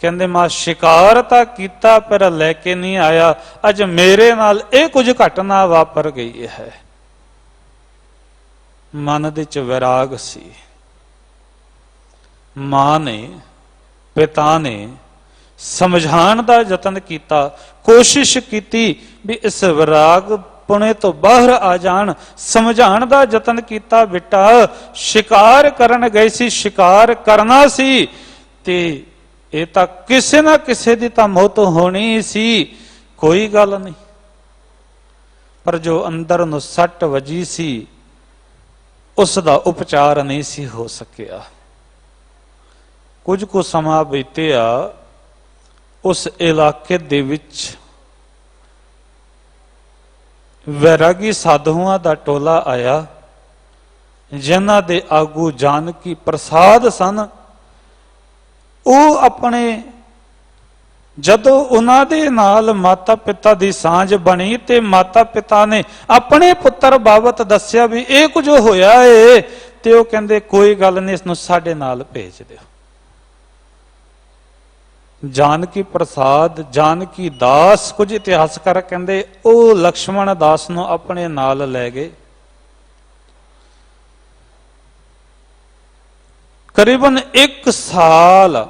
[SPEAKER 2] ਕਹਿੰਦੇ ਮਾਂ ਸ਼ਿਕਾਰ ਤਾਂ ਕੀਤਾ ਪਰ ਲੈ ਕੇ ਨਹੀਂ ਆਇਆ, ਅੱਜ ਮੇਰੇ ਨਾਲ ਇਹ ਕੁਝ ਘਟਨਾ ਵਾਪਰ ਗਈ ਹੈ। ਮਨ ਦੇ ਚ ਵਿਰਾਗ ਸੀ। ਮਾਂ ਨੇ, ਪਿਤਾ ਨੇ ਸਮਝਾਉਣ ਦਾ ਯਤਨ ਕੀਤਾ, ਕੋਸ਼ਿਸ਼ ਕੀਤੀ ਵੀ ਇਸ ਵਿਰਾਗ ਪੁਣੇ ਤੋਂ ਬਾਹਰ ਆ ਜਾਣ। ਸਮਝਾਉਣ ਦਾ ਯਤਨ ਕੀਤਾ, ਬੇਟਾ ਸ਼ਿਕਾਰ ਕਰਨ ਗਏ ਸੀ, ਸ਼ਿਕਾਰ ਕਰਨਾ ਸੀ ਤੇ ਇਹ ਤਾਂ ਕਿਸੇ ਨਾ ਕਿਸੇ ਦੀ ਤਾਂ ਮੌਤ ਹੋਣੀ ਸੀ, ਕੋਈ ਗੱਲ ਨਹੀਂ। ਪਰ ਜੋ ਅੰਦਰ ਨੂੰ ਸੱਟ ਵੱਜੀ ਸੀ, ਉਸ ਦਾ ਉਪਚਾਰ ਨਹੀਂ ਸੀ ਹੋ ਸਕਿਆ। ਕੁਝ ਕੁ ਸਮਾਂ ਬੀਤਿਆ, ਉਸ ਇਲਾਕੇ ਦੇ ਵਿੱਚ ਵੈਰਾਗੀ ਸਾਧੂਆਂ ਦਾ ਟੋਲਾ ਆਇਆ, ਜਿਨ੍ਹਾਂ ਦੇ ਆਗੂ ਜਾਨਕੀ ਪ੍ਰਸਾਦ ਸਨ। ਉਹ ਆਪਣੇ ਜਦੋਂ ਉਹਨਾਂ ਦੇ ਨਾਲ ਮਾਤਾ ਪਿਤਾ ਦੀ ਸਾਂਝ ਬਣੀ ਤੇ ਮਾਤਾ ਪਿਤਾ ਨੇ ਆਪਣੇ ਪੁੱਤਰ ਬਾਬਤ ਦੱਸਿਆ ਵੀ ਇਹ ਕੁਝ ਹੋਇਆ ਏ, ਤੇ ਉਹ ਕਹਿੰਦੇ ਕੋਈ ਗੱਲ ਨਹੀਂ, ਇਸ ਨੂੰ ਸਾਡੇ ਨਾਲ ਭੇਜ ਦਿਓ। ਜਾਨਕੀ ਪ੍ਰਸਾਦ, ਜਾਨਕੀ ਦਾਸ, ਕੁਝ ਇਤਿਹਾਸਕਾਰ ਕਹਿੰਦੇ ਉਹ ਲਕਸ਼ਮਣ ਦਾਸ ਨੂੰ ਆਪਣੇ ਨਾਲ ਲੈ ਗਏ। ਕਰੀਬਨ 1 ਸਾਲ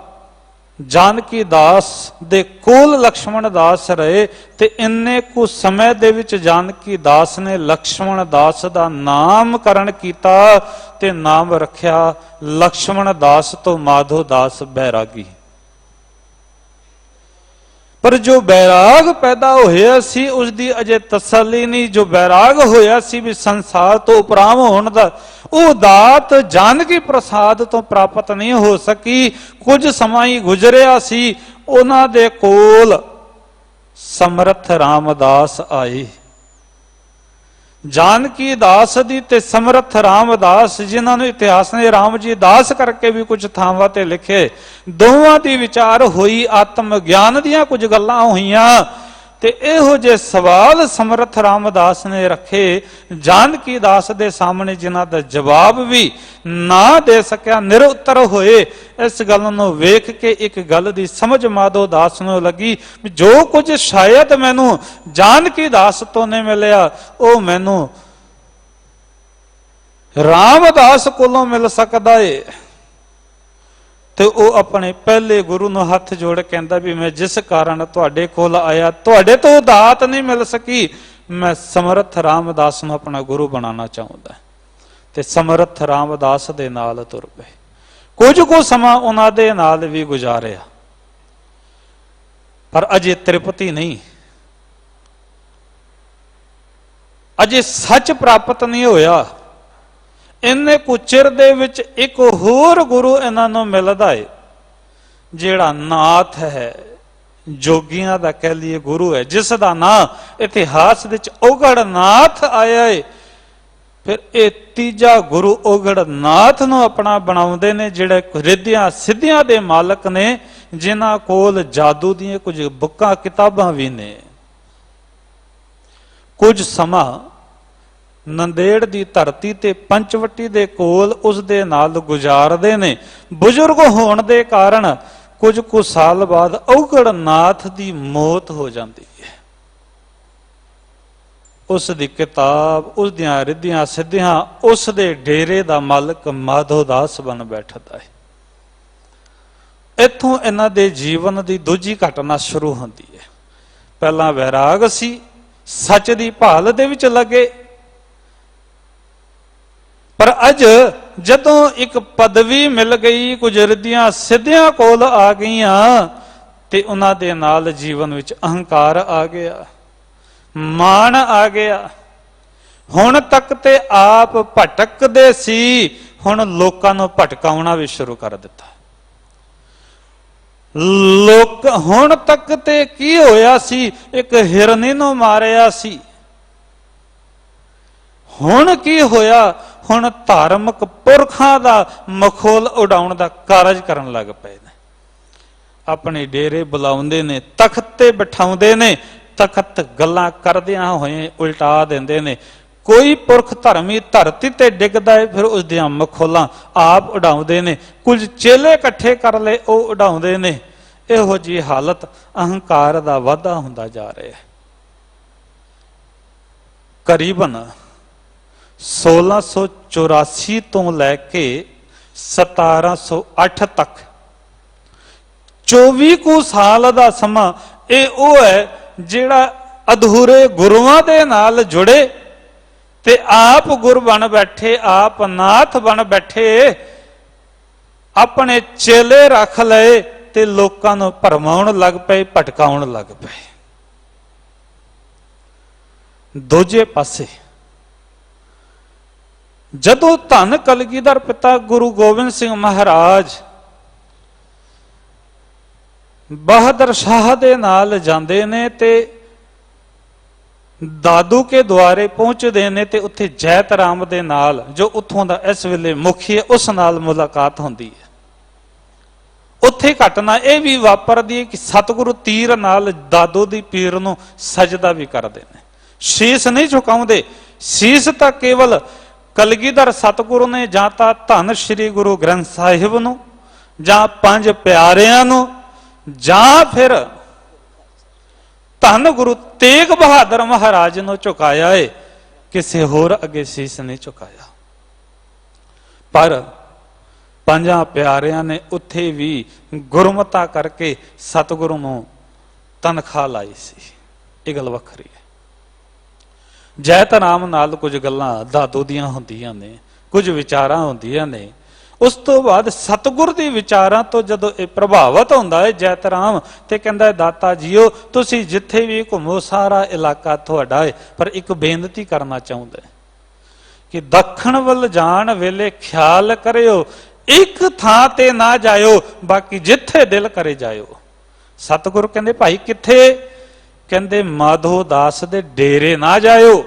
[SPEAKER 2] ਜਾਨਕੀ ਦਾਸ ਦੇ ਕੋਲ ਲਕਸ਼ਮਣ ਦਾਸ ਰਹੇ, ਤੇ ਇੰਨੇ ਕੁ ਸਮੇਂ ਦੇ ਵਿੱਚ ਜਾਨਕੀ ਦਾਸ ਨੇ ਲਕਸ਼ਮਣ ਦਾਸ ਦਾ ਨਾਮਕਰਨ ਕੀਤਾ ਤੇ ਨਾਮ ਰੱਖਿਆ ਲਕਸ਼ਮਣ ਦਾਸ ਤੋਂ ਮਾਧੋ ਦਾਸ ਬੈਰਾਗੀ। ਪਰ ਜੋ ਬੈਰਾਗ ਪੈਦਾ ਹੋਇਆ ਸੀ ਉਸ ਦੀ ਅਜੇ ਤਸੱਲੀ ਨਹੀਂ। ਜੋ ਬੈਰਾਗ ਹੋਇਆ ਸੀ ਵੀ ਸੰਸਾਰ ਤੋਂ ਉਪਰਾਮ ਹੋਣ ਦਾ, ਉਹ ਦਾਤ ਜਾਨਕੀ ਪ੍ਰਸਾਦ ਤੋਂ ਪ੍ਰਾਪਤ ਨਹੀਂ ਹੋ ਸਕੀ। ਕੁਝ ਸਮਾਂ ਹੀ ਗੁਜ਼ਰਿਆ ਸੀ, ਉਹਨਾਂ ਦੇ ਕੋਲ ਸਮਰੱਥ ਰਾਮਦਾਸ ਆਏ। ਜਾਨਕੀ ਦਾਸ ਦੀ ਤੇ ਸਮਰੱਥ ਰਾਮਦਾਸ, ਜਿਨ੍ਹਾਂ ਨੂੰ ਇਤਿਹਾਸ ਨੇ ਰਾਮ ਜੀ ਦਾਸ ਕਰਕੇ ਵੀ ਕੁਝ ਥਾਵਾਂ ਤੇ ਲਿਖੇ, ਦੋਵਾਂ ਦੀ ਵਿਚਾਰ ਹੋਈ, ਆਤਮ ਗਿਆਨ ਦੀਆਂ ਕੁਝ ਗੱਲਾਂ ਹੋਈਆਂ, ਤੇ ਇਹੋ ਜਿਹੇ ਸਵਾਲ ਸਮਰੱਥ ਰਾਮਦਾਸ ਨੇ ਰੱਖੇ ਜਾਨਕੀ ਦਾਸ ਦੇ ਸਾਹਮਣੇ, ਜਿਨ੍ਹਾਂ ਦਾ ਜਵਾਬ ਵੀ ਨਾ ਦੇ ਸਕਿਆ, ਨਿਰਉੱਤਰ ਹੋਏ। ਇਸ ਗੱਲ ਨੂੰ ਵੇਖ ਕੇ ਇੱਕ ਗੱਲ ਦੀ ਸਮਝ ਮਾਧੋ ਦਾਸ ਨੂੰ ਲੱਗੀ, ਜੋ ਕੁਝ ਸ਼ਾਇਦ ਮੈਨੂੰ ਜਾਨਕੀ ਦਾਸ ਤੋਂ ਨਹੀਂ ਮਿਲਿਆ, ਉਹ ਮੈਨੂੰ ਰਾਮਦਾਸ ਕੋਲੋਂ ਮਿਲ ਸਕਦਾ ਏ। ਤੇ ਉਹ ਆਪਣੇ ਪਹਿਲੇ ਗੁਰੂ ਨੂੰ ਹੱਥ ਜੋੜ ਕਹਿੰਦਾ ਵੀ ਮੈਂ ਜਿਸ ਕਾਰਨ ਤੁਹਾਡੇ ਕੋਲ ਆਇਆ, ਤੁਹਾਡੇ ਤੋਂ ਦਾਤ ਨਹੀਂ ਮਿਲ ਸਕੀ, ਮੈਂ ਸਮਰੱਥ ਰਾਮਦਾਸ ਨੂੰ ਆਪਣਾ ਗੁਰੂ ਬਣਾਉਣਾ ਚਾਹੁੰਦਾ। ਤੇ ਸਮਰੱਥ ਰਾਮਦਾਸ ਦੇ ਨਾਲ ਤੁਰ ਪਏ। ਕੁਝ ਕੁ ਸਮਾਂ ਉਹਨਾਂ ਦੇ ਨਾਲ ਵੀ ਗੁਜ਼ਾਰਿਆ, ਪਰ ਅਜੇ ਤ੍ਰਿਪਤੀ ਨਹੀਂ, ਅਜੇ ਸੱਚ ਪ੍ਰਾਪਤ ਨਹੀਂ ਹੋਇਆ। ਇੰਨੇ ਕੁ ਚਿਰ ਦੇ ਵਿੱਚ ਇੱਕ ਹੋਰ ਗੁਰੂ ਇਹਨਾਂ ਨੂੰ ਮਿਲਦਾ ਏ, ਜਿਹੜਾ ਨਾਥ ਹੈ, ਜੋਗੀਆਂ ਦਾ ਕਹਿ ਲਈਏ ਗੁਰੂ ਹੈ, ਜਿਸ ਦਾ ਨਾਂ ਇਤਿਹਾਸ ਵਿੱਚ ਔਗੜ ਨਾਥ ਆਇਆ ਏ। ਫਿਰ ਇਹ ਤੀਜਾ ਗੁਰੂ ਔਗੜ ਨਾਥ ਨੂੰ ਆਪਣਾ ਬਣਾਉਂਦੇ ਨੇ, ਜਿਹੜੇ ਰਿੱਧੀਆਂ ਸਿੱਧੀਆਂ ਦੇ ਮਾਲਕ ਨੇ, ਜਿਨ੍ਹਾਂ ਕੋਲ ਜਾਦੂ ਦੀਆਂ ਕੁਝ ਬੁੱਕਾਂ ਕਿਤਾਬਾਂ ਵੀ ਨੇ। ਕੁਝ ਸਮਾਂ ਨੰਦੇੜ ਦੀ ਧਰਤੀ ਤੇ ਪੰਚਵਟੀ ਦੇ ਕੋਲ ਉਸ ਦੇ ਨਾਲ ਗੁਜ਼ਾਰਦੇ ਨੇ। ਬਜ਼ੁਰਗ ਹੋਣ ਦੇ ਕਾਰਨ ਕੁਝ ਕੁ ਸਾਲ ਬਾਅਦ ਔਗੜ ਨਾਥ ਦੀ ਮੌਤ ਹੋ ਜਾਂਦੀ ਹੈ। ਉਸ ਦੀ ਕਿਤਾਬ, ਉਸ ਦੀਆਂ ਰਿੱਧੀਆਂ ਸਿੱਧੀਆਂ, ਉਸ ਦੇ ਡੇਰੇ ਦਾ ਮਾਲਕ ਮਾਧੋ ਦਾਸ ਬਣ ਬੈਠਦਾ ਹੈ। ਇੱਥੋਂ ਇਹਨਾਂ ਦੇ ਜੀਵਨ ਦੀ ਦੂਜੀ ਘਟਨਾ ਸ਼ੁਰੂ ਹੁੰਦੀ ਹੈ। ਪਹਿਲਾਂ ਵੈਰਾਗ ਸੀ, ਸੱਚ ਦੀ ਭਾਲ ਦੇ ਵਿੱਚ ਲੱਗੇ, ਪਰ ਅੱਜ ਜਦੋਂ ਇੱਕ ਪਦਵੀ ਮਿਲ ਗਈ, ਕੁਝ ਰਿੱਧੀਆਂ ਸਿੱਧੀਆਂ ਕੋਲ ਆ ਗਈਆਂ, ਤੇ ਉਹਨਾਂ ਦੇ ਨਾਲ ਜੀਵਨ ਵਿੱਚ ਅਹੰਕਾਰ ਆ ਗਿਆ, ਮਾਣ ਆ ਗਿਆ। ਹੁਣ ਤੱਕ ਤੇ ਆਪ ਭਟਕਦੇ ਸੀ, ਹੁਣ ਲੋਕਾਂ ਨੂੰ ਭਟਕਾਉਣਾ ਵੀ ਸ਼ੁਰੂ ਕਰ ਦਿੱਤਾ। ਲੋਕ ਹੁਣ ਤੱਕ ਤੇ ਕੀ ਹੋਇਆ ਸੀ, ਇੱਕ ਹਿਰਨੀ ਨੂੰ ਮਾਰਿਆ ਸੀ, ਹੁਣ ਕੀ ਹੋਇਆ, ਹੁਣ ਧਾਰਮਿਕ ਪੁਰਖਾਂ ਦਾ ਮਖੌਲ ਉਡਾਉਣ ਦਾ ਕਾਰਜ ਕਰਨ ਲੱਗ ਪਏ ਨੇ। ਆਪਣੇ ਡੇਰੇ ਬੁਲਾਉਂਦੇ ਨੇ, ਤਖਤ ਤੇ ਬਿਠਾਉਂਦੇ ਨੇ, ਤਖਤ ਗੱਲਾਂ ਕਰਦਿਆਂ ਹੋਏ ਉਲਟਾ ਦਿੰਦੇ ਨੇ। ਕੋਈ ਪੁਰਖ ਧਰਮੀ ਧਰਤੀ ਤੇ ਡਿੱਗਦਾ ਹੈ, ਫਿਰ ਉਸ ਦੀਆਂ ਮਖੌਲਾਂ ਆਪ ਉਡਾਉਂਦੇ ਨੇ। ਕੁਝ ਚੇਲੇ ਇਕੱਠੇ ਕਰ ਲਏ, ਉਹ ਉਡਾਉਂਦੇ ਨੇ। ਇਹੋ ਜਿਹੀ ਹਾਲਤ ਅਹੰਕਾਰ ਦਾ ਵਾਧਾ ਹੁੰਦਾ ਜਾ ਰਿਹਾ ਹੈ। ਕਰੀਬਨ 1684 ਤੋਂ ਲੈ ਕੇ 1708 ਤੱਕ 24 ਕੁ ਸਾਲ ਦਾ ਸਮਾਂ ਇਹ ਉਹ ਹੈ ਜਿਹੜਾ ਅਧੂਰੇ ਗੁਰੂਆਂ ਦੇ ਨਾਲ ਜੁੜੇ ਤੇ ਆਪ ਗੁਰ ਬਣ ਬੈਠੇ, ਆਪ ਨਾਥ ਬਣ ਬੈਠੇ, ਆਪਣੇ ਚੇਲੇ ਰੱਖ ਲਏ ਤੇ ਲੋਕਾਂ ਨੂੰ ਭਰਮਾਉਣ ਲੱਗ ਪਏ, ਭਟਕਾਉਣ ਲੱਗ ਪਏ। ਦੂਜੇ ਪਾਸੇ ਜਦੋਂ ਧੰਨ ਕਲਗੀਧਰ ਪਿਤਾ ਗੁਰੂ ਗੋਬਿੰਦ ਸਿੰਘ ਮਹਾਰਾਜ ਬਹਾਦਰ ਸ਼ਾਹ ਦੇ ਨਾਲ ਜਾਂਦੇ ਨੇ ਤੇ ਦਾਦੂ ਕੇ ਦੁਆਰੇ ਪਹੁੰਚਦੇ ਨੇ, ਤੇ ਉੱਥੇ ਜੈਤ ਰਾਮ ਦੇ ਨਾਲ, ਜੋ ਉੱਥੋਂ ਦਾ ਇਸ ਵੇਲੇ ਮੁਖੀ ਹੈ, ਉਸ ਨਾਲ ਮੁਲਾਕਾਤ ਹੁੰਦੀ ਹੈ। ਉੱਥੇ ਘਟਨਾ ਇਹ ਵੀ ਵਾਪਰਦੀ ਹੈ ਕਿ ਸਤਿਗੁਰੂ ਤੀਰ ਨਾਲ ਦਾਦੋ ਦੀ ਪੀਰ ਨੂੰ ਸਜਦਾ ਵੀ ਕਰਦੇ ਨੇ, ਸ਼ੀਸ ਨਹੀਂ ਝੁਕਾਉਂਦੇ। ਸ਼ੀਸ ਤਾਂ ਕੇਵਲ ਕਲਗੀਧਰ ਸਤਿਗੁਰੂ ਨੇ ਜਾਂ ਤਾਂ ਧੰਨ ਸ਼੍ਰੀ ਗੁਰੂ ਗ੍ਰੰਥ ਸਾਹਿਬ ਨੂੰ, ਜਾਂ ਪੰਜ ਪਿਆਰਿਆਂ ਨੂੰ, ਜਾਂ ਫਿਰ ਧੰਨ ਗੁਰੂ ਤੇਗ ਬਹਾਦਰ ਮਹਾਰਾਜ ਨੂੰ ਝੁਕਾਇਆ ਏ, ਕਿਸੇ ਹੋਰ ਅੱਗੇ ਸ਼ੀਸ ਨਹੀਂ ਝੁਕਾਇਆ। ਪਰ ਪੰਜਾਂ ਪਿਆਰਿਆਂ ਨੇ ਉੱਥੇ ਵੀ ਗੁਰਮਤਾ ਕਰਕੇ ਸਤਿਗੁਰੂ ਨੂੰ ਤਨਖਾਹ ਲਾਈ ਸੀ। ਇਹ ਗੱਲ ਵੱਖਰੀ ਹੈ। ਜੈਤ ਰਾਮ ਨਾਲ ਕੁਝ ਗੱਲਾਂ ਦਾਦੂ ਦੀਆਂ ਹੁੰਦੀਆਂ ਨੇ, ਕੁਝ ਵਿਚਾਰਾਂ ਹੁੰਦੀਆਂ ਨੇ। ਉਸ ਤੋਂ ਬਾਅਦ ਸਤਿਗੁਰ ਦੇ ਵਿਚਾਰਾਂ ਤੋਂ ਜਦੋਂ ਇਹ ਪ੍ਰਭਾਵਿਤ ਹੁੰਦਾ ਹੈ ਜੈਤ ਰਾਮ, ਤੇ ਕਹਿੰਦਾ ਹੈ ਦਾਤਾ ਜੀਓ ਤੁਸੀਂ ਜਿੱਥੇ ਵੀ ਘੁੰਮੋ ਸਾਰਾ ਇਲਾਕਾ ਤੁਹਾਡਾ ਹੈ, ਪਰ ਇੱਕ ਬੇਨਤੀ ਕਰਨਾ ਚਾਹੁੰਦਾ ਕਿ ਦੱਖਣ ਵੱਲ ਜਾਣ ਵੇਲੇ ਖਿਆਲ ਕਰਿਓ, ਇੱਕ ਥਾਂ ਤੇ ਨਾ ਜਾਇਓ, ਬਾਕੀ ਜਿੱਥੇ ਦਿਲ ਕਰੇ ਜਾਇਓ। ਸਤਿਗੁਰੂ ਕਹਿੰਦੇ ਭਾਈ ਕਿੱਥੇ? ਕਹਿੰਦੇ ਮਾਧੋ ਦਾਸ ਦੇ ਡੇਰੇ ਨਾ ਜਾਇਓ,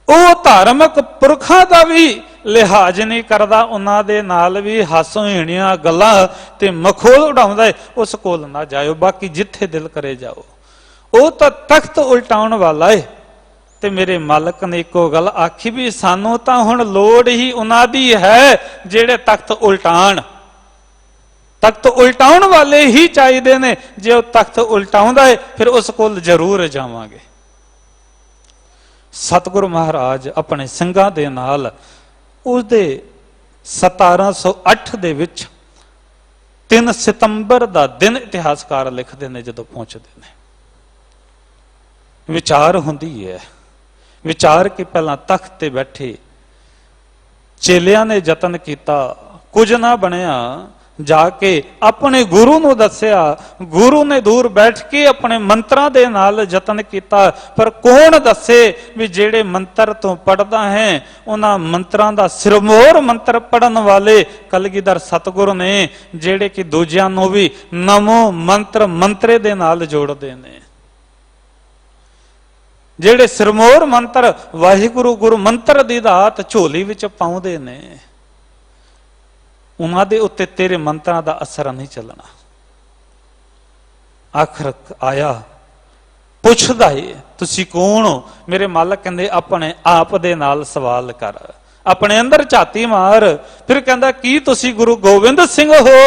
[SPEAKER 2] ਉਹ ਧਾਰਮਿਕ ਪੁਰਖਾਂ ਦਾ ਵੀ ਲਿਹਾਜ਼ ਨਹੀਂ ਕਰਦਾ, ਉਹਨਾਂ ਦੇ ਨਾਲ ਵੀ ਹਾਸੋਹੀਣੀਆਂ ਗੱਲਾਂ ਤੇ ਮਖੌਲ ਉਡਾਉਂਦਾ ਹੈ, ਉਸ ਕੋਲ ਨਾ ਜਾਇਓ, ਬਾਕੀ ਜਿੱਥੇ ਦਿਲ ਕਰੇ ਜਾਓ। ਉਹ ਤਾਂ ਤਖਤ ਉਲਟਾਉਣ ਵਾਲਾ ਹੈ। ਤੇ ਮੇਰੇ ਮਾਲਕ ਨੇ ਇੱਕੋ ਗੱਲ ਆਖੀ ਵੀ ਸਾਨੂੰ ਤਾਂ ਹੁਣ ਲੋੜ ਹੀ ਉਹਨਾਂ ਦੀ ਹੈ ਜਿਹੜੇ ਤਖਤ ਉਲਟਾਣ। ਤਖਤ ਉਲਟਾਉਣ ਵਾਲੇ ਹੀ ਚਾਹੀਦੇ ਨੇ। ਜੇ ਉਹ ਤਖਤ ਉਲਟਾਉਂਦਾ ਹੈ ਫਿਰ ਉਸ ਕੋਲ ਜ਼ਰੂਰ ਜਾਵਾਂਗੇ। ਸਤਿਗੁਰੂ ਮਹਾਰਾਜ ਆਪਣੇ ਸਿੰਘਾਂ ਦੇ ਨਾਲ ਉਸਦੇ 1708 ਦੇ ਵਿੱਚ 3 ਸਤੰਬਰ ਦਾ ਦਿਨ ਇਤਿਹਾਸਕਾਰ ਲਿਖਦੇ ਨੇ। ਜਦੋਂ ਪਹੁੰਚਦੇ ਨੇ ਵਿਚਾਰ ਹੁੰਦੀ ਹੈ, ਵਿਚਾਰ ਕੇ ਪਹਿਲਾਂ ਤਖਤ ਤੇ ਬੈਠੇ ਚੇਲਿਆਂ ਨੇ ਯਤਨ ਕੀਤਾ, ਕੁਝ ਨਾ ਬਣਿਆ, ਜਾ ਕੇ ਆਪਣੇ ਗੁਰੂ ਨੂੰ ਦੱਸਿਆ। ਗੁਰੂ ਨੇ ਦੂਰ ਬੈਠ ਕੇ ਆਪਣੇ ਮੰਤਰਾਂ ਦੇ ਨਾਲ ਯਤਨ ਕੀਤਾ, ਪਰ ਕੌਣ ਦੱਸੇ ਵੀ ਜਿਹੜੇ ਮੰਤਰ ਤੋਂ ਪੜਦਾ ਹੈ ਉਹਨਾਂ ਮੰਤਰਾਂ ਦਾ ਸਿਰਮੌਰ ਮੰਤਰ ਪੜਨ ਵਾਲੇ ਕਲਗੀਧਰ ਸਤਿਗੁਰੂ ਨੇ, ਜਿਹੜੇ ਕਿ ਦੂਜਿਆਂ ਨੂੰ ਵੀ ਨਮੋ ਮੰਤਰ ਮੰਤਰੇ ਦੇ ਨਾਲ ਜੋੜਦੇ ਨੇ। ਜਿਹੜੇ ਸਿਰਮੌਰ ਮੰਤਰ ਵਾਹਿਗੁਰੂ ਗੁਰੂ ਮੰਤਰ ਦੀ ਦਾਤ ਝੋਲੀ ਵਿੱਚ ਪਾਉਂਦੇ ਨੇ, ਉਹਨਾਂ ਦੇ ਉੱਤੇ ਤੇਰੇ ਮੰਤਰਾਂ ਦਾ ਅਸਰ ਨਹੀਂ ਚੱਲਣਾ। ਆਖਰ ਆਇਆ, ਪੁੱਛਦਾ ਏ ਤੁਸੀਂ ਕੌਣ ਹੋ? ਮੇਰੇ ਮਾਲਕ ਕਹਿੰਦੇ ਆਪਣੇ ਆਪ ਦੇ ਨਾਲ ਸਵਾਲ ਕਰ, ਆਪਣੇ ਅੰਦਰ ਝਾਤੀ ਮਾਰ। ਫਿਰ ਕਹਿੰਦਾ ਕੀ ਤੁਸੀਂ ਗੁਰੂ ਗੋਬਿੰਦ ਸਿੰਘ ਹੋ?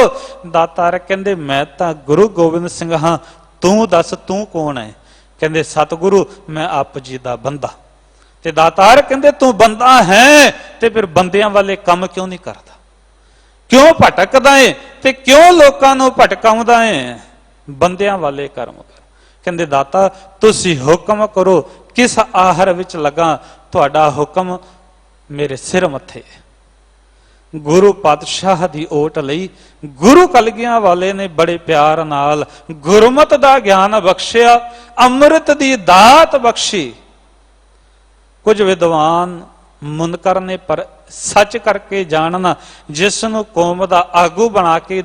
[SPEAKER 2] ਦਾਤਾਰ ਕਹਿੰਦੇ ਮੈਂ ਤਾਂ ਗੁਰੂ ਗੋਬਿੰਦ ਸਿੰਘ ਹਾਂ, ਤੂੰ ਦੱਸ ਤੂੰ ਕੌਣ ਹੈ? ਕਹਿੰਦੇ ਸਤਿਗੁਰੂ ਮੈਂ ਆਪ ਜੀ ਦਾ ਬੰਦਾ। ਤੇ ਦਾਤਾਰ ਕਹਿੰਦੇ ਤੂੰ ਬੰਦਾ ਹੈ ਤੇ ਫਿਰ ਬੰਦਿਆਂ ਵਾਲੇ ਕੰਮ ਕਿਉਂ ਨਹੀਂ ਕਰਦਾ? ਕਿਉਂ ਭਟਕਦਾ ਏ ਤੇ ਕਿਉਂ ਲੋਕਾਂ ਨੂੰ ਭਟਕਾਉਂਦਾ ਏ? ਬੰਦਿਆਂ ਵਾਲੇ ਕਰਮ ਕਰ। ਕਹਿੰਦੇ ਦਾਤਾ ਤੁਸੀਂ ਹੁਕਮ ਕਰੋ, ਕਿਸ ਆਹਰ ਵਿੱਚ ਲੱਗਾ? ਤੁਹਾਡਾ ਹੁਕਮ ਮੇਰੇ ਸਿਰ ਮੱਥੇ। ਗੁਰੂ ਪਾਤਸ਼ਾਹ ਦੀ ਓਟ ਲਈ ਗੁਰੂ ਕਲਗੀਆਂ ਵਾਲੇ ਨੇ ਬੜੇ ਪਿਆਰ ਨਾਲ ਗੁਰਮਤ ਦਾ ਗਿਆਨ ਬਖਸ਼ਿਆ, ਅੰਮ੍ਰਿਤ ਦੀ ਦਾਤ ਬਖਸ਼ੀ। ਕੁਝ ਵਿਦਵਾਨ ਮੁਨਕਰ ਨੇ ਪਰ ਸੱਚ ਕਰਕੇ ਜਾਣਨਾ, ਜਿਸ ਨੂੰ ਕੌਮ ਦਾ ਆਗੂ ਬਣਾ ਕੇ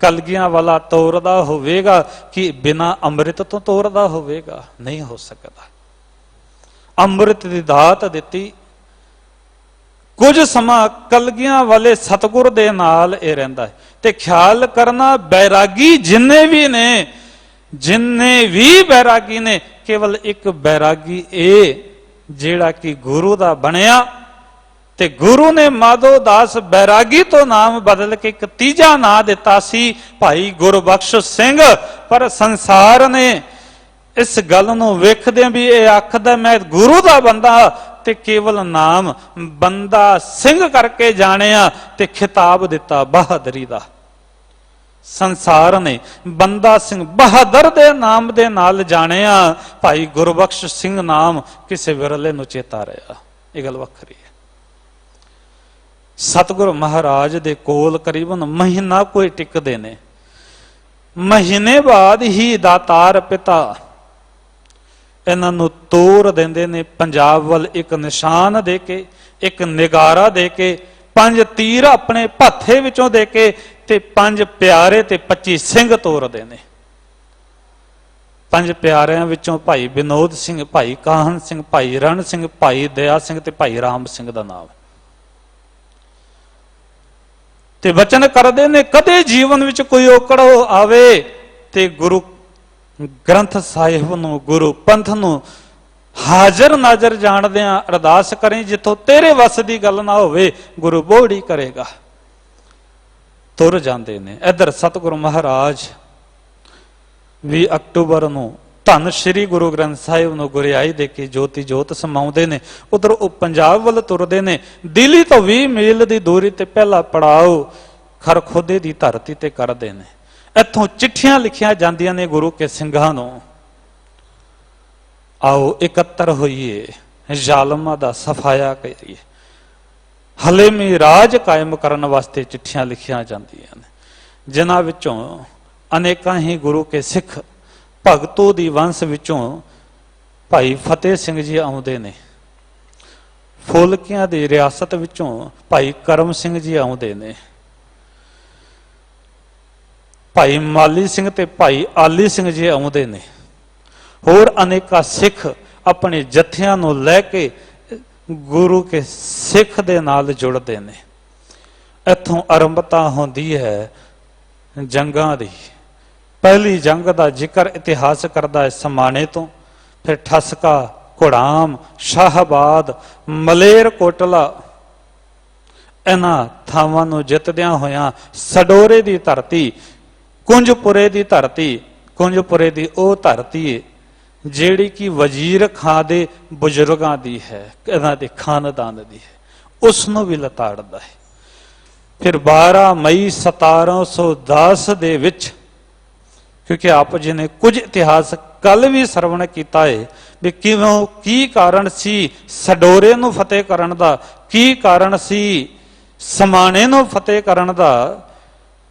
[SPEAKER 2] ਕਲਗੀਆਂ ਵਾਲਾ ਤੋਰਦਾ ਹੋਵੇਗਾ ਕਿ ਬਿਨਾਂ ਅੰਮ੍ਰਿਤ ਤੋਂ ਤੋਰਦਾ ਹੋਵੇਗਾ? ਨਹੀਂ ਹੋ ਸਕਦਾ। ਅੰਮ੍ਰਿਤ ਦੀ ਦਾਤ ਦਿੱਤੀ। ਕੁਝ ਸਮਾਂ ਕਲਗੀਆਂ ਵਾਲੇ ਸਤਿਗੁਰ ਦੇ ਨਾਲ ਇਹ ਰਹਿੰਦਾ ਹੈ। ਤੇ ਖਿਆਲ ਕਰਨਾ ਬੈਰਾਗੀ ਜਿੰਨੇ ਵੀ ਬੈਰਾਗੀ ਨੇ, ਕੇਵਲ ਇੱਕ ਬੈਰਾਗੀ ਇਹ ਜਿਹੜਾ ਕਿ ਗੁਰੂ ਦਾ ਬਣਿਆ, ਤੇ ਗੁਰੂ ਨੇ ਮਾਧੋ ਦਾਸ ਬੈਰਾਗੀ ਤੋਂ ਨਾਮ ਬਦਲ ਕੇ ਇੱਕ ਤੀਜਾ ਨਾਂ ਦਿੱਤਾ ਸੀ ਭਾਈ ਗੁਰਬਖਸ਼ ਸਿੰਘ। ਪਰ ਸੰਸਾਰ ਨੇ ਇਸ ਗੱਲ ਨੂੰ ਵੇਖਦੇ ਵੀ ਇਹ ਆਖਦਾ ਮੈਂ ਗੁਰੂ ਦਾ ਬੰਦਾ, ਤੇ ਕੇਵਲ ਨਾਮ ਬੰਦਾ ਸਿੰਘ ਕਰਕੇ ਜਾਣਿਆ ਤੇ ਖਿਤਾਬ ਦਿੱਤਾ ਬਹਾਦਰੀ ਦਾ। ਸੰਸਾਰ ਨੇ ਬੰਦਾ ਸਿੰਘ ਬਹਾਦਰ ਦੇ ਨਾਮ ਦੇ ਨਾਲ ਜਾਣਿਆ, ਭਾਈ ਗੁਰਬਖਸ਼ ਸਿੰਘ ਨਾਮ ਕਿਸੇ ਵਿਰਲੇ ਨੂੰ ਚੇਤਾ ਰਿਹਾ। ਇਹ ਗੱਲ ਵੱਖਰੀ ਹੈ। ਸਤਿਗੁਰੂ ਮਹਾਰਾਜ ਦੇ ਕੋਲ ਕਰੀਬਨ ਮਹੀਨਾ ਕੋਈ ਟਿਕਦੇ ਨੇ। ਮਹੀਨੇ ਬਾਅਦ ਹੀ ਦਾਤਾਰ ਪਿਤਾ ਇਹਨਾਂ ਨੂੰ ਤੋਰ ਦਿੰਦੇ ਨੇ ਪੰਜਾਬ ਵੱਲ, ਇੱਕ ਨਿਸ਼ਾਨ ਦੇ ਕੇ, ਇੱਕ ਨਿਗਾਰਾ ਦੇ ਕੇ, 5 ਤੀਰ ਆਪਣੇ ਭੱਥੇ ਵਿੱਚੋਂ ਦੇ ਕੇ, ਤੇ 5 ਪਿਆਰੇ ਤੇ 25 ਸਿੰਘ ਤੋਰਦੇ ਨੇ। 5 ਪਿਆਰਿਆਂ ਵਿੱਚੋਂ ਭਾਈ ਵਿਨੋਦ ਸਿੰਘ, ਭਾਈ ਕਾਹਨ ਸਿੰਘ, ਭਾਈ ਰਣ ਸਿੰਘ, ਭਾਈ ਦਇਆ ਸਿੰਘ ਤੇ ਭਾਈ ਰਾਮ ਸਿੰਘ ਦਾ ਨਾਮ। ਤੇ ਬਚਨ ਕਰਦੇ ਨੇ ਕਦੇ ਜੀਵਨ ਵਿੱਚ ਕੋਈ ਔਕੜ ਆਵੇ ਤੇ ਗੁਰੂ ਗ੍ਰੰਥ ਸਾਹਿਬ ਨੂੰ, ਗੁਰੂ ਪੰਥ ਨੂੰ ਹਾਜ਼ਰ ਨਾਜ਼ਰ ਜਾਣਦਿਆਂ ਅਰਦਾਸ ਕਰੇ, ਜਿੱਥੋਂ ਤੇਰੇ ਵੱਸ ਦੀ ਗੱਲ ਨਾ ਹੋਵੇ ਗੁਰੂ ਬੋੜੀ ਕਰੇਗਾ। ਤੁਰ ਜਾਂਦੇ ਨੇ। ਇੱਧਰ ਸਤਿਗੁਰੂ ਮਹਾਰਾਜ 20 ਅਕਤੂਬਰ ਨੂੰ ਧੰਨ ਸ਼੍ਰੀ ਗੁਰੂ ਗ੍ਰੰਥ ਸਾਹਿਬ ਨੂੰ ਗੁਰਿਆਈ ਦੇ ਕੇ ਜੋਤੀ ਜੋਤ ਸਮਾਉਂਦੇ ਨੇ। ਉਧਰ ਉਹ ਪੰਜਾਬ ਵੱਲ ਤੁਰਦੇ ਨੇ। ਦਿੱਲੀ ਤੋਂ 20 ਮੀਲ ਦੀ ਦੂਰੀ ਤੇ ਪਹਿਲਾ ਪੜਾਅ ਖਰਖੋਦੇ ਦੀ ਧਰਤੀ ਤੇ ਕਰਦੇ ਨੇ। ਇੱਥੋਂ ਚਿੱਠੀਆਂ ਲਿਖੀਆਂ ਜਾਂਦੀਆਂ ਨੇ ਗੁਰੂ ਕੇ ਸਿੰਘਾਂ ਨੂੰ, ਆਓ ਇਕੱਤਰ ਹੋਈਏ, ਜ਼ਾਲਮਾਂ ਦਾ ਸਫਾਇਆ ਕਰੀਏ। ਹਲੇਮੀ ਰਾਜ ਕਾਇਮ ਕਰਨ ਵਾਸਤੇ ਚਿੱਠੀਆਂ ਲਿਖੀਆਂ ਜਾਂਦੀਆਂ ਨੇ, ਜਿਨ੍ਹਾਂ ਵਿੱਚੋਂ ਅਨੇਕਾਂ ਹੀ ਗੁਰੂ ਕੇ ਸਿੱਖ ਭਗਤੋ ਦੀ ਵੰਸ਼ ਵਿੱਚੋਂ ਭਾਈ ਫਤਿਹ ਸਿੰਘ ਜੀ ਆਉਂਦੇ ਨੇ। ਫੁਲਕਿਆਂ ਦੀ ਰਿਆਸਤ ਵਿੱਚੋਂ ਭਾਈ ਕਰਮ ਸਿੰਘ ਜੀ ਆਉਂਦੇ ਨੇ। ਭਾਈ ਮਾਲੀ ਸਿੰਘ ਤੇ ਭਾਈ ਆਲੀ ਸਿੰਘ ਜੀ ਆਉਂਦੇ ਨੇ। ਹੋਰ ਅਨੇਕਾਂ ਸਿੱਖ ਆਪਣੇ ਜਥਿਆਂ ਨੂੰ ਲੈ ਕੇ ਗੁਰੂ ਕੇ ਸਿੱਖ ਦੇ ਨਾਲ ਜੁੜਦੇ ਨੇ। ਇੱਥੋਂ ਆਰੰਭਤਾ ਹੁੰਦੀ ਹੈ ਜੰਗਾਂ ਦੀ। ਪਹਿਲੀ ਜੰਗ ਦਾ ਜ਼ਿਕਰ ਇਤਿਹਾਸ ਕਰਦਾ ਹੈ ਸਮਾਣੇ ਤੋਂ, ਫਿਰ ਠਸਕਾ, ਘੁੜਾਮ, ਸ਼ਾਹਬਾਦ, ਮਲੇਰ ਕੋਟਲਾ, ਇਹਨਾਂ ਥਾਵਾਂ ਨੂੰ ਜਿੱਤਦਿਆਂ ਹੋਇਆਂ ਸਡੋਰੇ ਦੀ ਧਰਤੀ, ਕੁੰਜਪੁਰੇ ਦੀ ਧਰਤੀ, ਕੁੰਜਪੁਰੇ ਦੀ ਉਹ ਧਰਤੀ ਜਿਹੜੀ ਕਿ ਵਜ਼ੀਰ ਖਾਂ ਦੇ ਬਜ਼ੁਰਗਾਂ ਦੀ ਹੈ, ਇਹਨਾਂ ਦੇ ਖਾਨਦਾਨ ਦੀ ਹੈ, ਉਸ ਨੂੰ ਵੀ ਲਤਾੜਦਾ ਹੈ। ਫਿਰ 12 ਮਈ 1710 ਦੇ ਵਿੱਚ, ਕਿਉਂਕਿ ਆਪ ਜੀ ਨੇ ਕੁਝ ਇਤਿਹਾਸ ਕੱਲ ਵੀ ਸਰਵਣ ਕੀਤਾ ਹੈ ਵੀ ਕਿਵੇਂ, ਕੀ ਕਾਰਨ ਸੀ ਸਡੋਰੇ ਨੂੰ ਫਤਿਹ ਕਰਨ ਦਾ, ਕੀ ਕਾਰਨ ਸੀ ਸਮਾਣੇ ਨੂੰ ਫਤਿਹ ਕਰਨ ਦਾ,